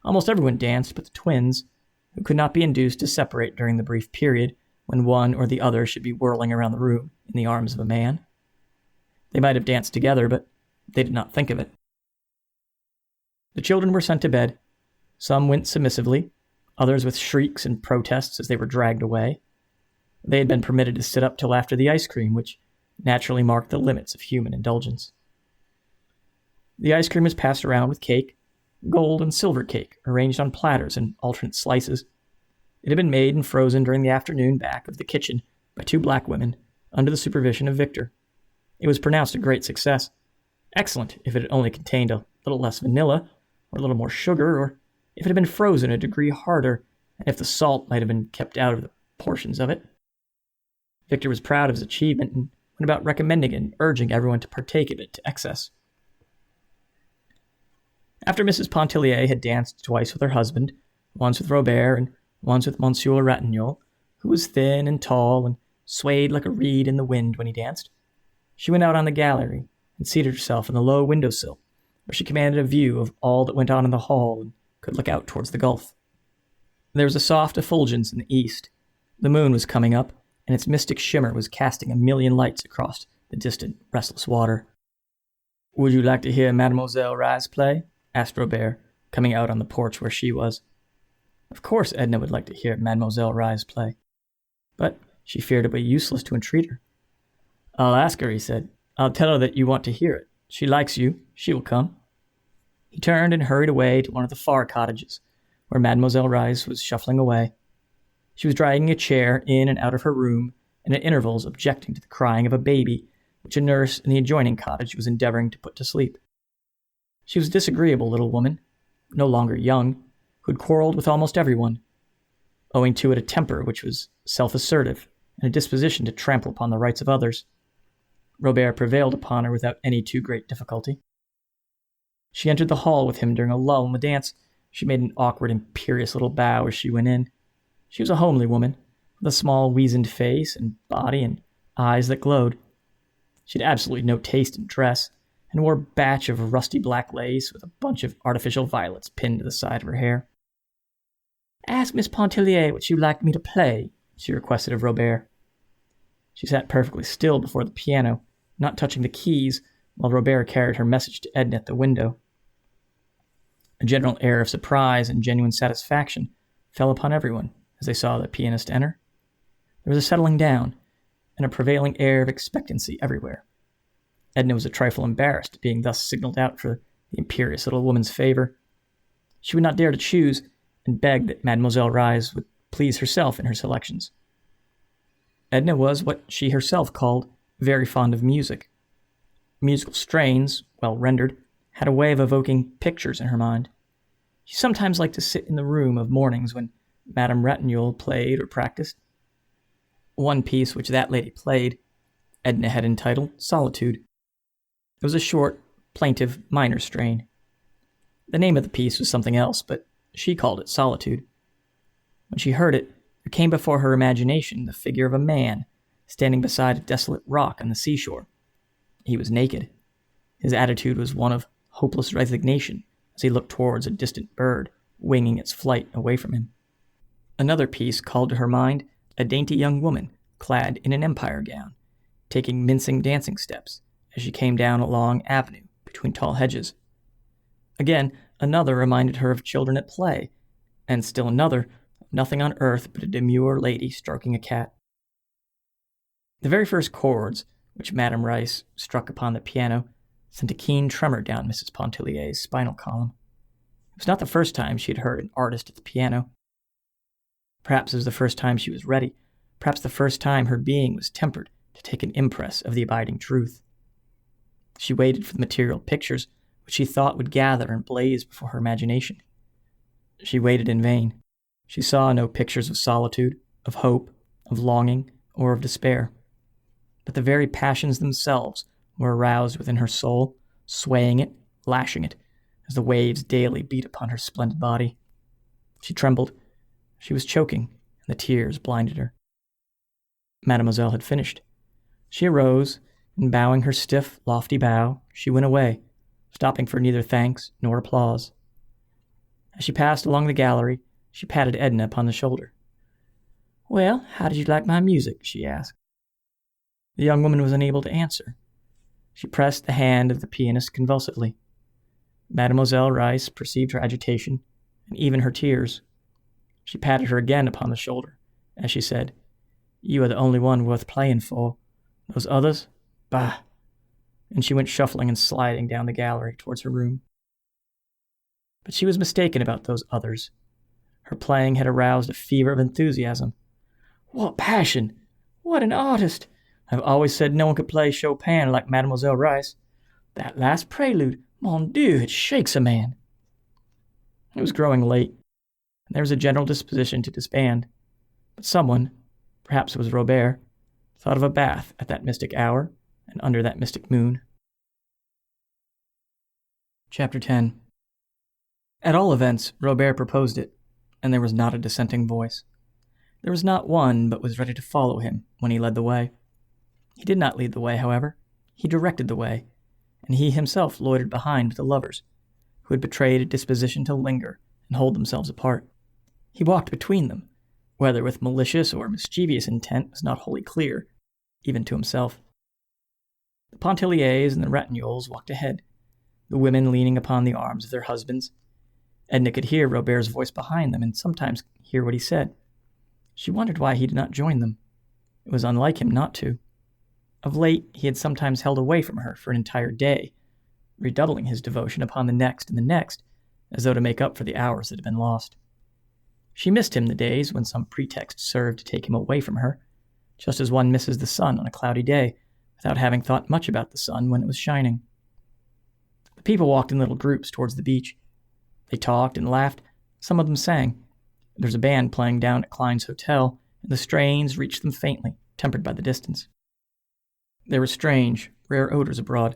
Almost everyone danced but the twins, who could not be induced to separate during the brief period when one or the other should be whirling around the room in the arms of a man. They might have danced together, but they did not think of it. The children were sent to bed. Some went submissively, others with shrieks and protests as they were dragged away. They had been permitted to sit up till after the ice cream, which naturally marked the limits of human indulgence. The ice cream was passed around with cake, gold and silver cake, arranged on platters in alternate slices. It had been made and frozen during the afternoon back of the kitchen by two black women, under the supervision of Victor. It was pronounced a great success. Excellent if it had only contained a little less vanilla, or a little more sugar, or if it had been frozen a degree harder, and if the salt might have been kept out of the portions of it. Victor was proud of his achievement and went about recommending and urging everyone to partake of it to excess. After Mrs. Pontellier had danced twice with her husband, once with Robert and once with Monsieur Ratignolle, who was thin and tall and swayed like a reed in the wind when he danced, she went out on the gallery and seated herself on the low window-sill, where she commanded a view of all that went on in the hall and could look out towards the gulf. There was a soft effulgence in the east. The moon was coming up, and its mystic shimmer was casting a million lights across the distant, restless water. "Would you like to hear Mademoiselle Rise play?" asked Robert, coming out on the porch where she was. Of course Edna would like to hear Mademoiselle Rise play, but she feared it would be useless to entreat her. "I'll ask her," he said. "I'll tell her that you want to hear it. She likes you. She will come." He turned and hurried away to one of the far cottages, where Mademoiselle Rise was shuffling away. She was dragging a chair in and out of her room, and at intervals objecting to the crying of a baby, which a nurse in the adjoining cottage was endeavoring to put to sleep. She was a disagreeable little woman, no longer young, who had quarreled with almost everyone, owing to it a temper which was self-assertive and a disposition to trample upon the rights of others. Robert prevailed upon her without any too great difficulty. She entered the hall with him during a lull in the dance. She made an awkward, imperious little bow as she went in. She was a homely woman, with a small, weazened face and body and eyes that glowed. She had absolutely no taste in dress, and wore a batch of rusty black lace with a bunch of artificial violets pinned to the side of her hair. "Ask Miss Pontellier what she would like me to play," she requested of Robert. She sat perfectly still before the piano, not touching the keys, while Robert carried her message to Edna at the window. A general air of surprise and genuine satisfaction fell upon everyone as they saw the pianist enter. There was a settling down and a prevailing air of expectancy everywhere. Edna was a trifle embarrassed at being thus signaled out for the imperious little woman's favor. She would not dare to choose, and begged that Mademoiselle Rise would please herself in her selections. Edna was what she herself called very fond of music. Musical strains, well rendered, had a way of evoking pictures in her mind. She sometimes liked to sit in the room of mornings when Madame Ratignolle played or practiced. One piece which that lady played, Edna had entitled Solitude. It was a short, plaintive, minor strain. The name of the piece was something else, but she called it Solitude. When she heard it, there came before her imagination the figure of a man standing beside a desolate rock on the seashore. He was naked. His attitude was one of hopeless resignation as he looked towards a distant bird winging its flight away from him. Another piece called to her mind a dainty young woman clad in an empire gown, taking mincing dancing steps as she came down a long avenue between tall hedges. Again, another reminded her of children at play, and still another of nothing on earth but a demure lady stroking a cat. The very first chords which Madame Rice struck upon the piano sent a keen tremor down Mrs. Pontellier's spinal column. It was not the first time she had heard an artist at the piano. Perhaps it was the first time she was ready, perhaps the first time her being was tempered to take an impress of the abiding truth. She waited for the material pictures which she thought would gather and blaze before her imagination. She waited in vain. She saw no pictures of solitude, of hope, of longing, or of despair. But the very passions themselves were aroused within her soul, swaying it, lashing it, as the waves daily beat upon her splendid body. She trembled. She was choking, and the tears blinded her. Mademoiselle had finished. She arose, and bowing her stiff, lofty bow, she went away, stopping for neither thanks nor applause. As she passed along the gallery, she patted Edna upon the shoulder. "Well, how did you like my music?" she asked. The young woman was unable to answer. She pressed the hand of the pianist convulsively. Mademoiselle Reisz perceived her agitation, and even her tears. She patted her again upon the shoulder, as she said, "You are the only one worth playing for. Those others? Bah!" And she went shuffling and sliding down the gallery towards her room. But she was mistaken about those others. Her playing had aroused a fever of enthusiasm. "What passion! What an artist! I've always said no one could play Chopin like Mademoiselle Reisz. That last prelude, mon Dieu, it shakes a man." It was growing late, and there was a general disposition to disband. But someone, perhaps it was Robert, thought of a bath at that mystic hour and under that mystic moon. Chapter 10. At all events, Robert proposed it, and there was not a dissenting voice. There was not one but was ready to follow him when he led the way. He did not lead the way, however. He directed the way, and he himself loitered behind with the lovers, who had betrayed a disposition to linger and hold themselves apart. He walked between them, whether with malicious or mischievous intent was not wholly clear, even to himself. The Pontelliers and the Ratignolles walked ahead, the women leaning upon the arms of their husbands. Edna could hear Robert's voice behind them and sometimes hear what he said. She wondered why he did not join them. It was unlike him not to. Of late, he had sometimes held away from her for an entire day, redoubling his devotion upon the next and the next, as though to make up for the hours that had been lost. She missed him the days when some pretext served to take him away from her, just as one misses the sun on a cloudy day, without having thought much about the sun when it was shining. The people walked in little groups towards the beach. They talked and laughed. Some of them sang. There was a band playing down at Klein's hotel, and the strains reached them faintly, tempered by the distance. There were strange, rare odors abroad,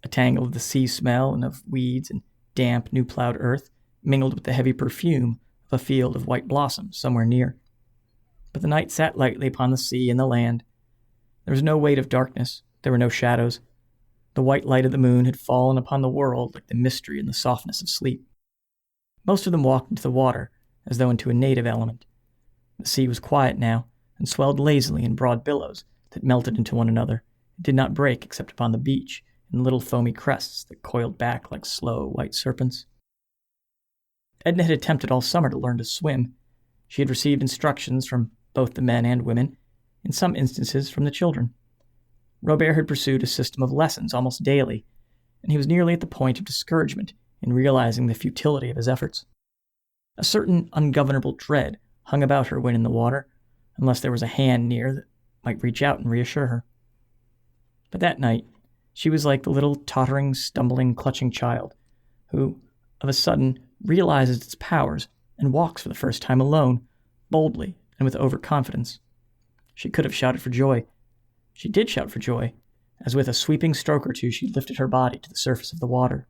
a tangle of the sea smell and of weeds and damp, new-plowed earth, mingled with the heavy perfume of a field of white blossoms somewhere near. But the night sat lightly upon the sea and the land. There was no weight of darkness. There were no shadows. The white light of the moon had fallen upon the world like the mystery and the softness of sleep. Most of them walked into the water, as though into a native element. The sea was quiet now, and swelled lazily in broad billows that melted into one another, and did not break except upon the beach in little foamy crests that coiled back like slow white serpents. Edna had attempted all summer to learn to swim. She had received instructions from both the men and women, in some instances from the children. Robert had pursued a system of lessons almost daily, and he was nearly at the point of discouragement in realizing the futility of his efforts. A certain ungovernable dread hung about her when in the water, unless there was a hand near that might reach out and reassure her. But that night, she was like the little tottering, stumbling, clutching child, who, of a sudden, realizes its powers and walks for the first time alone, boldly and with overconfidence. She could have shouted for joy. She did shout for joy, as with a sweeping stroke or two she lifted her body to the surface of the water.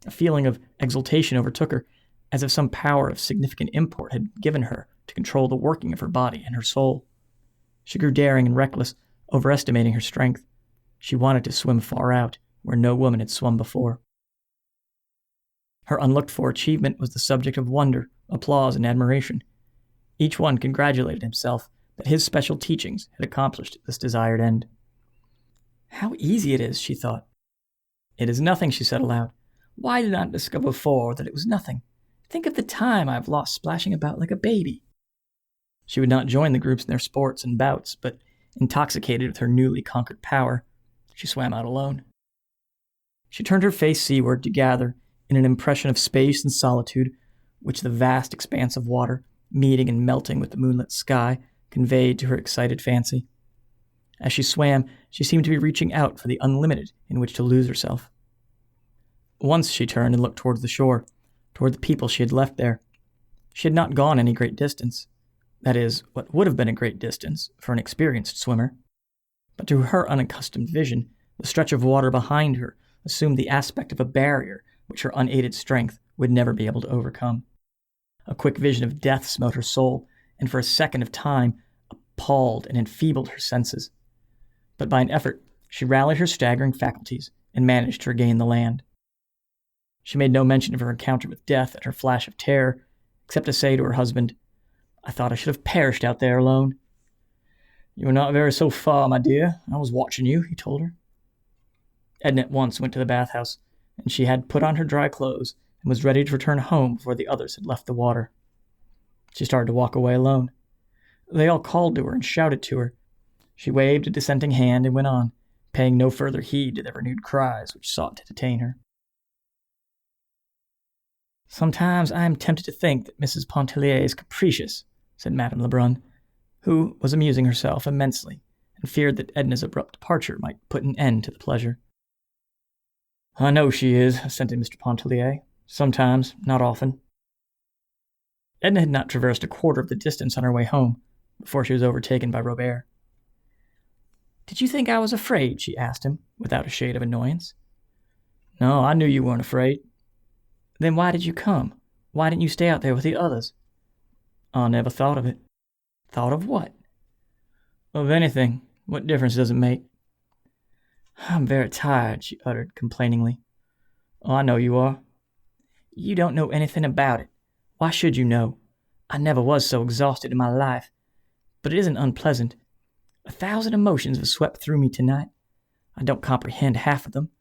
A feeling of exultation overtook her, as if some power of significant import had been given her to control the working of her body and her soul. She grew daring and reckless, overestimating her strength. She wanted to swim far out, where no woman had swum before. Her unlooked-for achievement was the subject of wonder, applause, and admiration. Each one congratulated himself that his special teachings had accomplished this desired end. "How easy it is," she thought. "It is nothing," she said aloud. "Why did I not discover before that it was nothing? Think of the time I have lost splashing about like a baby." She would not join the groups in their sports and bouts, but, intoxicated with her newly conquered power, she swam out alone. She turned her face seaward to gather in an impression of space and solitude, which the vast expanse of water, meeting and melting with the moonlit sky, conveyed to her excited fancy. As she swam, she seemed to be reaching out for the unlimited in which to lose herself. Once she turned and looked towards the shore, toward the people she had left there. She had not gone any great distance. That is, what would have been a great distance for an experienced swimmer. But to her unaccustomed vision, the stretch of water behind her assumed the aspect of a barrier which her unaided strength would never be able to overcome. A quick vision of death smote her soul, and for a second of time appalled and enfeebled her senses. But by an effort, she rallied her staggering faculties and managed to regain the land. She made no mention of her encounter with death and her flash of terror, except to say to her husband, "I thought I should have perished out there alone." "You were not very so far, my dear. I was watching you," he told her. Edna at once went to the bathhouse, and she had put on her dry clothes and was ready to return home before the others had left the water. She started to walk away alone. They all called to her and shouted to her. She waved a dissenting hand and went on, paying no further heed to their renewed cries which sought to detain her. "Sometimes I am tempted to think that Mrs. Pontellier is capricious," said Madame Lebrun, who was amusing herself immensely and feared that Edna's abrupt departure might put an end to the pleasure. "I know she is," assented Mr. Pontellier. "Sometimes, not often." Edna had not traversed a quarter of the distance on her way home before she was overtaken by Robert. "Did you think I was afraid?" she asked him, without a shade of annoyance. "No, I knew you weren't afraid." "Then why did you come? Why didn't you stay out there with the others?" "I never thought of it." "Thought of what?" "Of anything. What difference does it make?" "I'm very tired," she uttered complainingly. "Oh, I know you are." "You don't know anything about it. Why should you know? I never was so exhausted in my life. But it isn't unpleasant. 1,000 emotions have swept through me tonight. I don't comprehend half of them.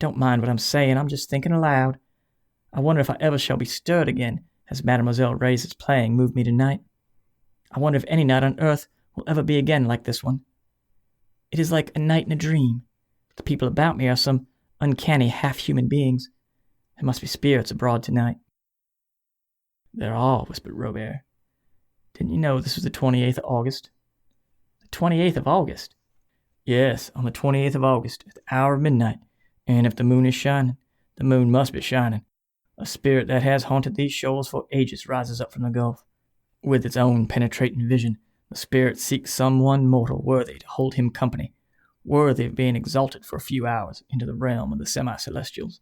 Don't mind what I'm saying, I'm just thinking aloud. I wonder if I ever shall be stirred again, as Mademoiselle Reisz's playing moved me tonight. I wonder if any night on earth will ever be again like this one. It is like a night in a dream. The people about me are some uncanny half-human beings. There must be spirits abroad tonight." "There are," whispered Robert. "Didn't you know this was the 28th of August?" "The 28th of August?" "Yes, on the 28th of August, at the hour of midnight, and if the moon is shining, the moon must be shining. A spirit that has haunted these shores for ages rises up from the gulf. With its own penetrating vision, the spirit seeks some one mortal worthy to hold him company, worthy of being exalted for a few hours into the realm of the semi-celestials.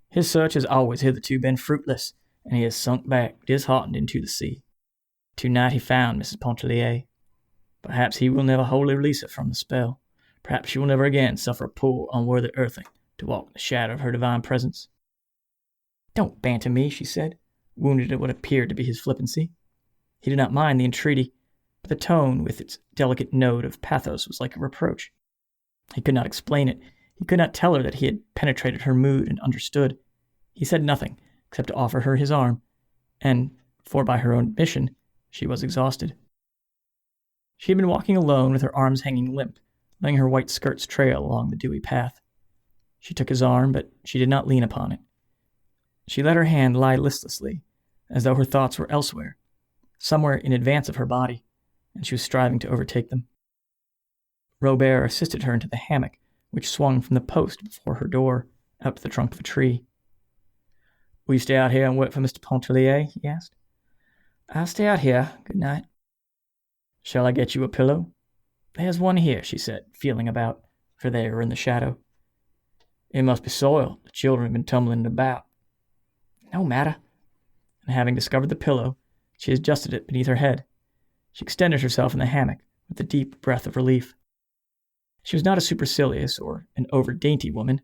His search has always hitherto been fruitless, and he has sunk back, disheartened, into the sea. Tonight he found Mrs. Pontellier. Perhaps he will never wholly release her from the spell. Perhaps she will never again suffer a poor, unworthy earthling to walk in the shadow of her divine presence." "Don't banter me," she said, wounded at what appeared to be his flippancy. He did not mind the entreaty, but the tone with its delicate note of pathos was like a reproach. He could not explain it. He could not tell her that he had penetrated her mood and understood. He said nothing, except to offer her his arm, and, for by her own admission, she was exhausted. She had been walking alone with her arms hanging limp, letting her white skirts trail along the dewy path. She took his arm, but she did not lean upon it. She let her hand lie listlessly, as though her thoughts were elsewhere, somewhere in advance of her body, and she was striving to overtake them. Robert assisted her into the hammock, which swung from the post before her door out to the trunk of a tree. "Will you stay out here and wait for Mr. Pontellier?" he asked. "I'll stay out here. Good night." "Shall I get you a pillow?" "There's one here," she said, feeling about, for they were in the shadow. "It must be soiled. The children have been tumbling it about." "No matter." And having discovered the pillow, she adjusted it beneath her head. She extended herself in the hammock with a deep breath of relief. She was not a supercilious or an over-dainty woman.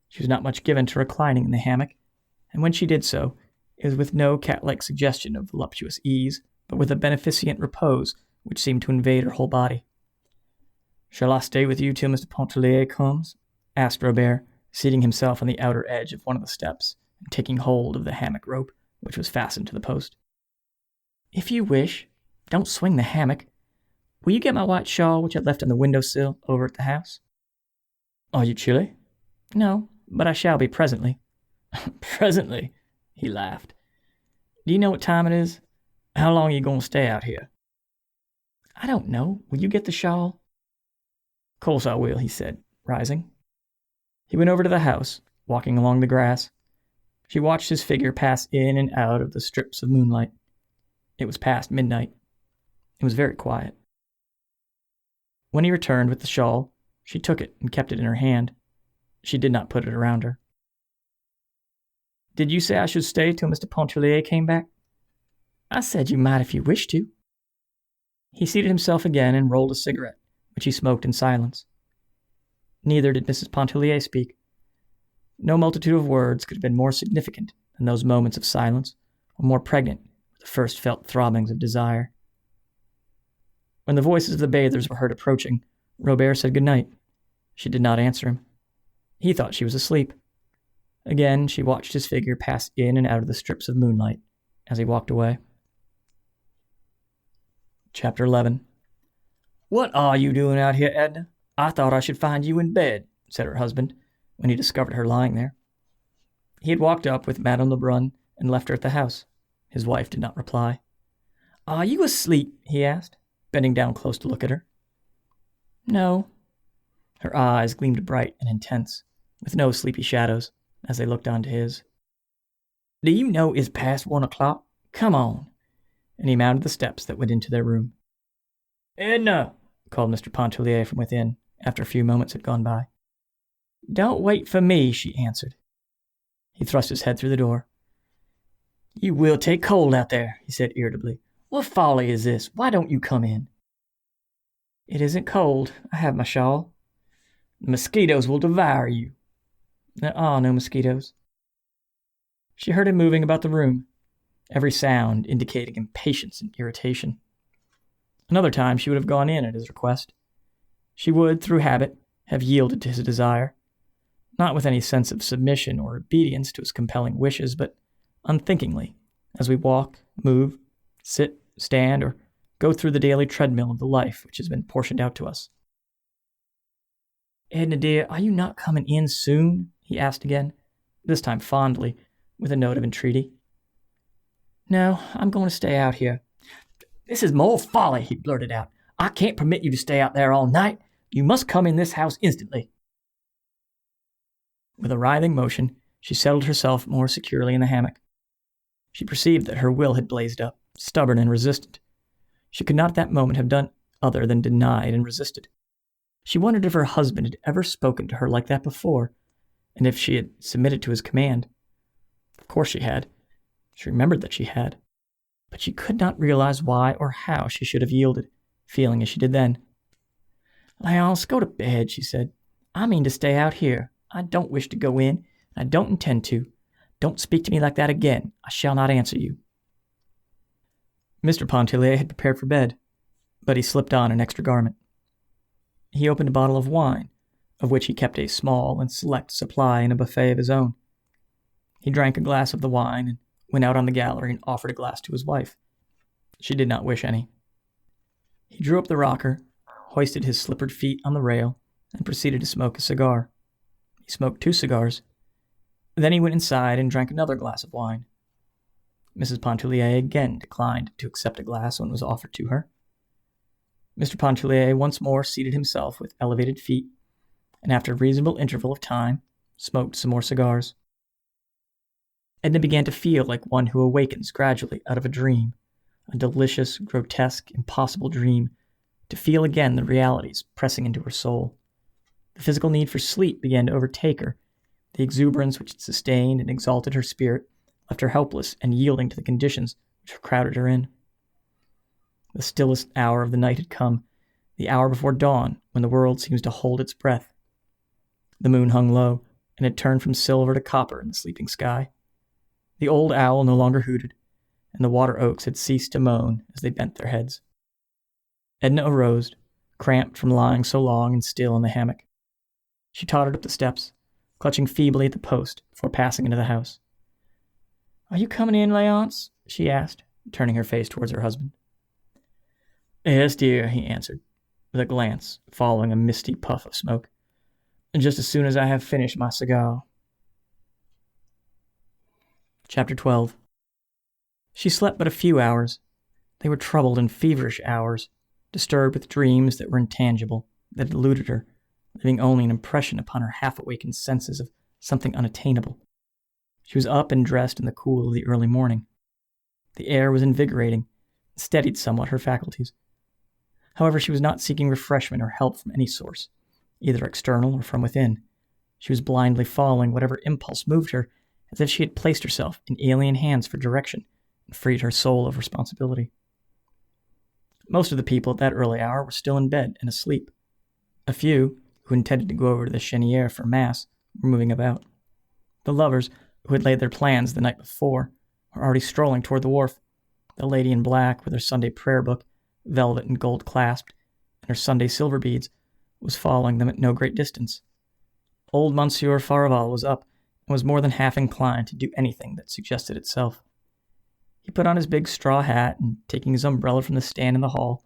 She was not much given to reclining in the hammock, and when she did so, it was with no cat-like suggestion of voluptuous ease, but with a beneficent repose which seemed to invade her whole body. "Shall I stay with you till Mr. Pontellier comes?" asked Robert, seating himself on the outer edge of one of the steps and taking hold of the hammock rope, which was fastened to the post. "If you wish. Don't swing the hammock. Will you get my white shawl which I left on the window-sill over at the house?" "Are you chilly?" "No, but I shall be presently." "Presently?" He laughed. "Do you know what time it is? How long are you going to stay out here?" "I don't know. Will you get the shawl?" Course I will, he said, rising. He went over to the house, walking along the grass. She watched his figure pass in and out of the strips of moonlight. It was past midnight. It was very quiet. When he returned with the shawl, she took it and kept it in her hand. She did not put it around her. Did you say I should stay till Mr. Pontellier came back? I said you might if you wished to. He seated himself again and rolled a cigarette, which he smoked in silence. Neither did Mrs. Pontellier speak. No multitude of words could have been more significant than those moments of silence, or more pregnant with the first felt throbbings of desire. When the voices of the bathers were heard approaching, Robert said good night. She did not answer him. He thought she was asleep. Again, she watched his figure pass in and out of the strips of moonlight as he walked away. Chapter 11. What are you doing out here, Edna? I thought I should find you in bed, said her husband, when he discovered her lying there. He had walked up with Madame Lebrun and left her at the house. His wife did not reply. Are you asleep? He asked, bending down close to look at her. No. Her eyes gleamed bright and intense, with no sleepy shadows, as they looked onto his. Do you know it's past 1 o'clock? Come on. And he mounted the steps that went into their room. Edna, called Mr. Pontellier from within, after a few moments had gone by. Don't wait for me, she answered. He thrust his head through the door. You will take cold out there, he said irritably. What folly is this? Why don't you come in? It isn't cold. I have my shawl. The mosquitoes will devour you. There are no mosquitoes. She heard him moving about the room, every sound indicating impatience and irritation. Another time she would have gone in at his request. She would, through habit, have yielded to his desire, not with any sense of submission or obedience to his compelling wishes, but unthinkingly, as we walk, move, sit, stand, or go through the daily treadmill of the life which has been portioned out to us. Edna, dear, are you not coming in soon? He asked again, this time fondly, with a note of entreaty. No, I'm going to stay out here. This is more folly, he blurted out. I can't permit you to stay out there all night. You must come in this house instantly. With a writhing motion, she settled herself more securely in the hammock. She perceived that her will had blazed up, stubborn and resistant. She could not at that moment have done other than denied and resisted. She wondered if her husband had ever spoken to her like that before, and if she had submitted to his command. Of course she had. She remembered that she had. But she could not realize why or how she should have yielded, feeling as she did then. Léonce, go to bed, she said. I mean to stay out here. I don't wish to go in, and I don't intend to. Don't speak to me like that again. I shall not answer you. Mr. Pontellier had prepared for bed, but he slipped on an extra garment. He opened a bottle of wine, of which he kept a small and select supply in a buffet of his own. He drank a glass of the wine and went out on the gallery and offered a glass to his wife. She did not wish any. He drew up the rocker, hoisted his slippered feet on the rail, and proceeded to smoke a cigar. He smoked 2 cigars. Then he went inside and drank another glass of wine. Mrs. Pontellier again declined to accept a glass when it was offered to her. Mr. Pontellier once more seated himself with elevated feet, and after a reasonable interval of time, smoked some more cigars. Edna began to feel like one who awakens gradually out of a dream, a delicious, grotesque, impossible dream, to feel again the realities pressing into her soul. The physical need for sleep began to overtake her. The exuberance which had sustained and exalted her spirit left her helpless and yielding to the conditions which crowded her in. The stillest hour of the night had come, the hour before dawn, when the world seems to hold its breath. The moon hung low, and had turned from silver to copper in the sleeping sky. The old owl no longer hooted, and the water oaks had ceased to moan as they bent their heads. Edna arose, cramped from lying so long and still in the hammock. She tottered up the steps, clutching feebly at the post before passing into the house. Are you coming in, Léonce? She asked, turning her face towards her husband. Yes, dear, he answered, with a glance following a misty puff of smoke. Just as soon as I have finished my cigar. Chapter 12. She slept but a few hours. They were troubled and feverish hours, disturbed with dreams that were intangible, that eluded her, leaving only an impression upon her half-awakened senses of something unattainable. She was up and dressed in the cool of the early morning. The air was invigorating, and steadied somewhat her faculties. However, she was not seeking refreshment or help from any source, either external or from within. She was blindly following whatever impulse moved her, as if she had placed herself in alien hands for direction and freed her soul of responsibility. Most of the people at that early hour were still in bed and asleep. A few, who intended to go over to the Cheniere for Mass, were moving about. The lovers, who had laid their plans the night before, were already strolling toward the wharf. The lady in black, with her Sunday prayer book, velvet and gold clasped, and her Sunday silver beads, was following them at no great distance. Old Monsieur Farival was up and was more than half inclined to do anything that suggested itself. He put on his big straw hat and, taking his umbrella from the stand in the hall,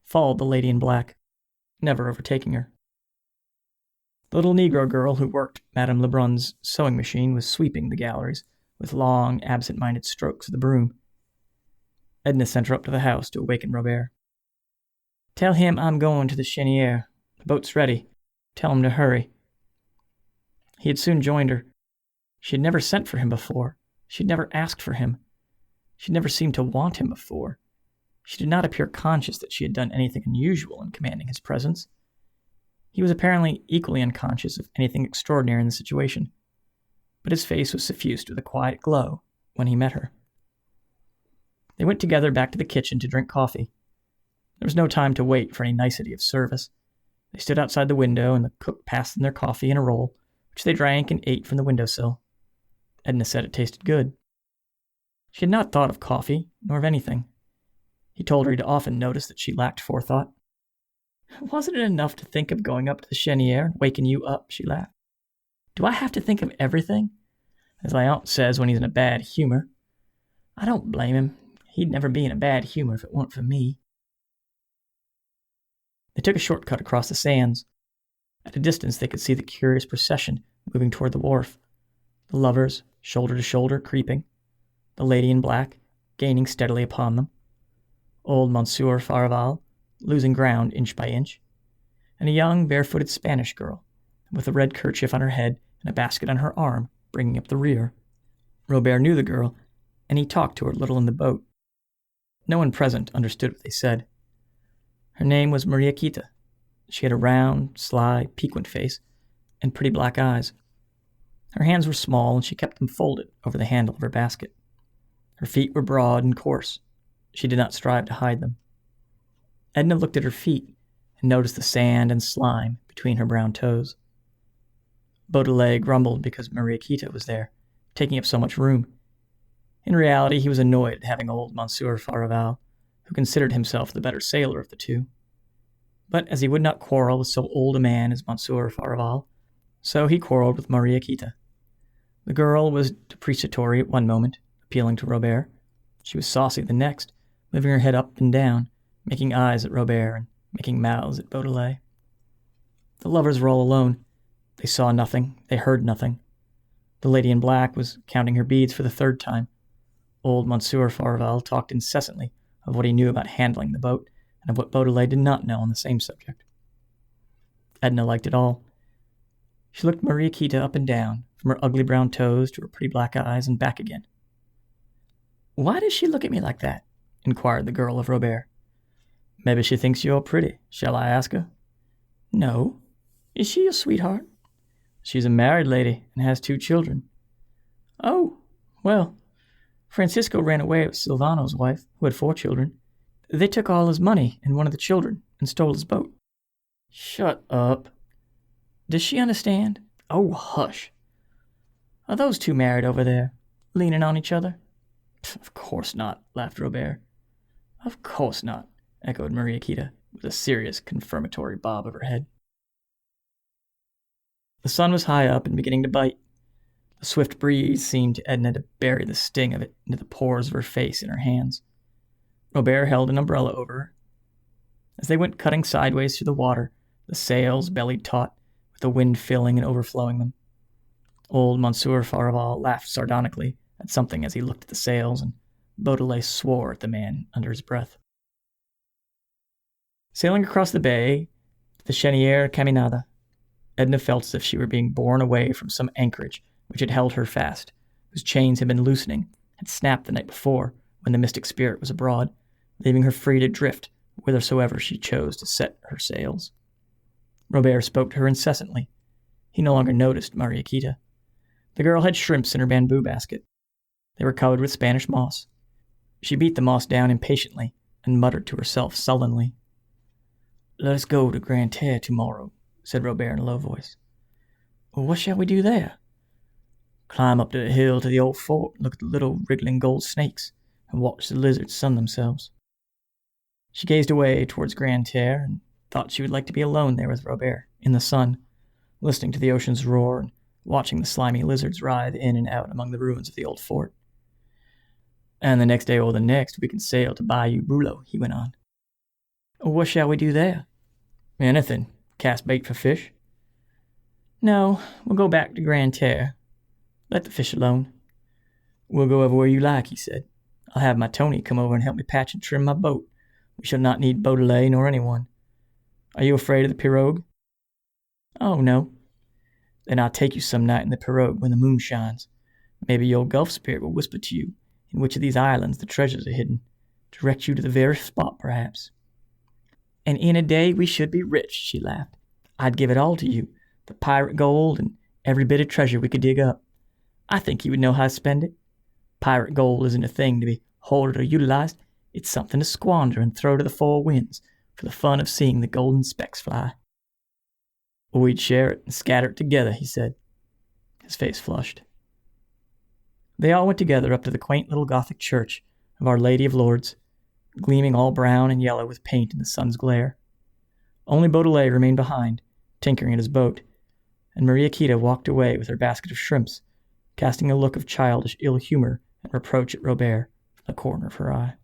followed the lady in black, never overtaking her. The little Negro girl who worked Madame Lebrun's sewing machine was sweeping the galleries with long, absent-minded strokes of the broom. Edna sent her up to the house to awaken Robert. "Tell him I'm going to the Cheniere. The boat's ready. Tell him to hurry." He had soon joined her. She had never sent for him before. She had never asked for him. She had never seemed to want him before. She did not appear conscious that she had done anything unusual in commanding his presence. He was apparently equally unconscious of anything extraordinary in the situation, but his face was suffused with a quiet glow when he met her. They went together back to the kitchen to drink coffee. There was no time to wait for any nicety of service. They stood outside the window, and the cook passed them their coffee in a roll, which they drank and ate from the windowsill. Edna said it tasted good. She had not thought of coffee, nor of anything. He told her he'd often noticed that she lacked forethought. "Wasn't it enough to think of going up to the Cheniere and waking you up?" she laughed. "Do I have to think of everything? As my aunt says when he's in a bad humor. I don't blame him. He'd never be in a bad humor if it weren't for me." They took a shortcut across the sands. At a distance they could see the curious procession moving toward the wharf. The lovers, shoulder to shoulder, creeping. The lady in black, gaining steadily upon them. Old Monsieur Farival, losing ground inch by inch. And a young, barefooted Spanish girl, with a red kerchief on her head and a basket on her arm, bringing up the rear. Robert knew the girl, and he talked to her a little in the boat. No one present understood what they said. Her name was Mariquita. She had a round, sly, piquant face and pretty black eyes. Her hands were small, and she kept them folded over the handle of her basket. Her feet were broad and coarse. She did not strive to hide them. Edna looked at her feet and noticed the sand and slime between her brown toes. Beaudelet grumbled because Mariquita was there, taking up so much room. In reality, he was annoyed at having old Monsieur Farival, who considered himself the better sailor of the two. But as he would not quarrel with so old a man as Monsieur Farival, so he quarreled with Mariquita. The girl was depreciatory at one moment, appealing to Robert. She was saucy the next, moving her head up and down, making eyes at Robert and making mouths at Beaudelet. The lovers were all alone. They saw nothing. They heard nothing. The lady in black was counting her beads for the third time. Old Monsieur Farival talked incessantly of what he knew about handling the boat and of what Beaudelet did not know on the same subject. Edna liked it all. She looked Mariquita up and down, from her ugly brown toes to her pretty black eyes and back again. "Why does she look at me like that?" inquired the girl of Robert. "Maybe she thinks you're pretty. Shall I ask her?" "No. Is she your sweetheart?" "She's a married lady and has 2 children." "Oh, well, Francisco ran away with Silvano's wife, who had 4 children. They took all his money and one of the children and stole his boat." "Shut up." "Does she understand?" "Oh, hush." "Are those 2 married over there, leaning on each other?" "Of course not," laughed Robert. "Of course not," echoed Mariquita, with a serious confirmatory bob of her head. The sun was high up and beginning to bite. The swift breeze seemed to Edna to bury the sting of it into the pores of her face and her hands. Robert held an umbrella over her. As they went cutting sideways through the water, the sails bellied taut, with the wind filling and overflowing them. Old Monsieur Farival laughed sardonically at something as he looked at the sails, and Beaudelet swore at the man under his breath. Sailing across the bay, The Cheniere Caminada. Edna felt as if she were being borne away from some anchorage which had held her fast, whose chains had been loosening, had snapped the night before when the mystic spirit was abroad, leaving her free to drift whithersoever she chose to set her sails. Robert spoke to her incessantly. He no longer noticed Mariquita. The girl had shrimps in her bamboo basket. They were covered with Spanish moss. She beat the moss down impatiently and muttered to herself sullenly. "Let us go to Grande Terre tomorrow," said Robert in a low voice. "Well, what shall we do there?" "Climb up the hill to the old fort and look at the little wriggling gold snakes and watch the lizards sun themselves." She gazed away towards Grande Terre and thought she would like to be alone there with Robert, in the sun, listening to the ocean's roar and watching the slimy lizards writhe in and out among the ruins of the old fort. "And the next day or the next we can sail to Bayou Brulo," he went on. "What shall we do there?" "Anything. Cast bait for fish." "No, we'll go back to Grande Terre. Let the fish alone." "We'll go everywhere you like," he said. "I'll have my Tony come over and help me patch and trim my boat. We shall not need Baudelaire nor anyone. Are you afraid of the pirogue?" "Oh, no." "Then I'll take you some night in the pirogue when the moon shines. Maybe your Gulf spirit will whisper to you in which of these islands the treasures are hidden, direct you to the very spot, perhaps." "And in a day we should be rich," she laughed. "I'd give it all to you, the pirate gold and every bit of treasure we could dig up. I think you would know how to spend it. Pirate gold isn't a thing to be hoarded or utilized. It's something to squander and throw to the four winds for the fun of seeing the golden specks fly." "We'd share it and scatter it together," he said. His face flushed. They all went together up to the quaint little Gothic church of Our Lady of Lourdes, gleaming all brown and yellow with paint in the sun's glare. Only Baudelaire remained behind, tinkering at his boat, and Mariquita walked away with her basket of shrimps, casting a look of childish ill humor and reproach at Robert from the corner of her eye.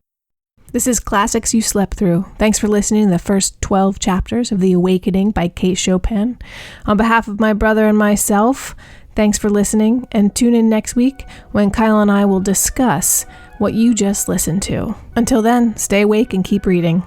This is Classics You Slept Through. Thanks for listening to the first 12 chapters of The Awakening by Kate Chopin. On behalf of my brother and myself, thanks for listening, and tune in next week when Kyle and I will discuss what you just listened to. Until then, stay awake and keep reading.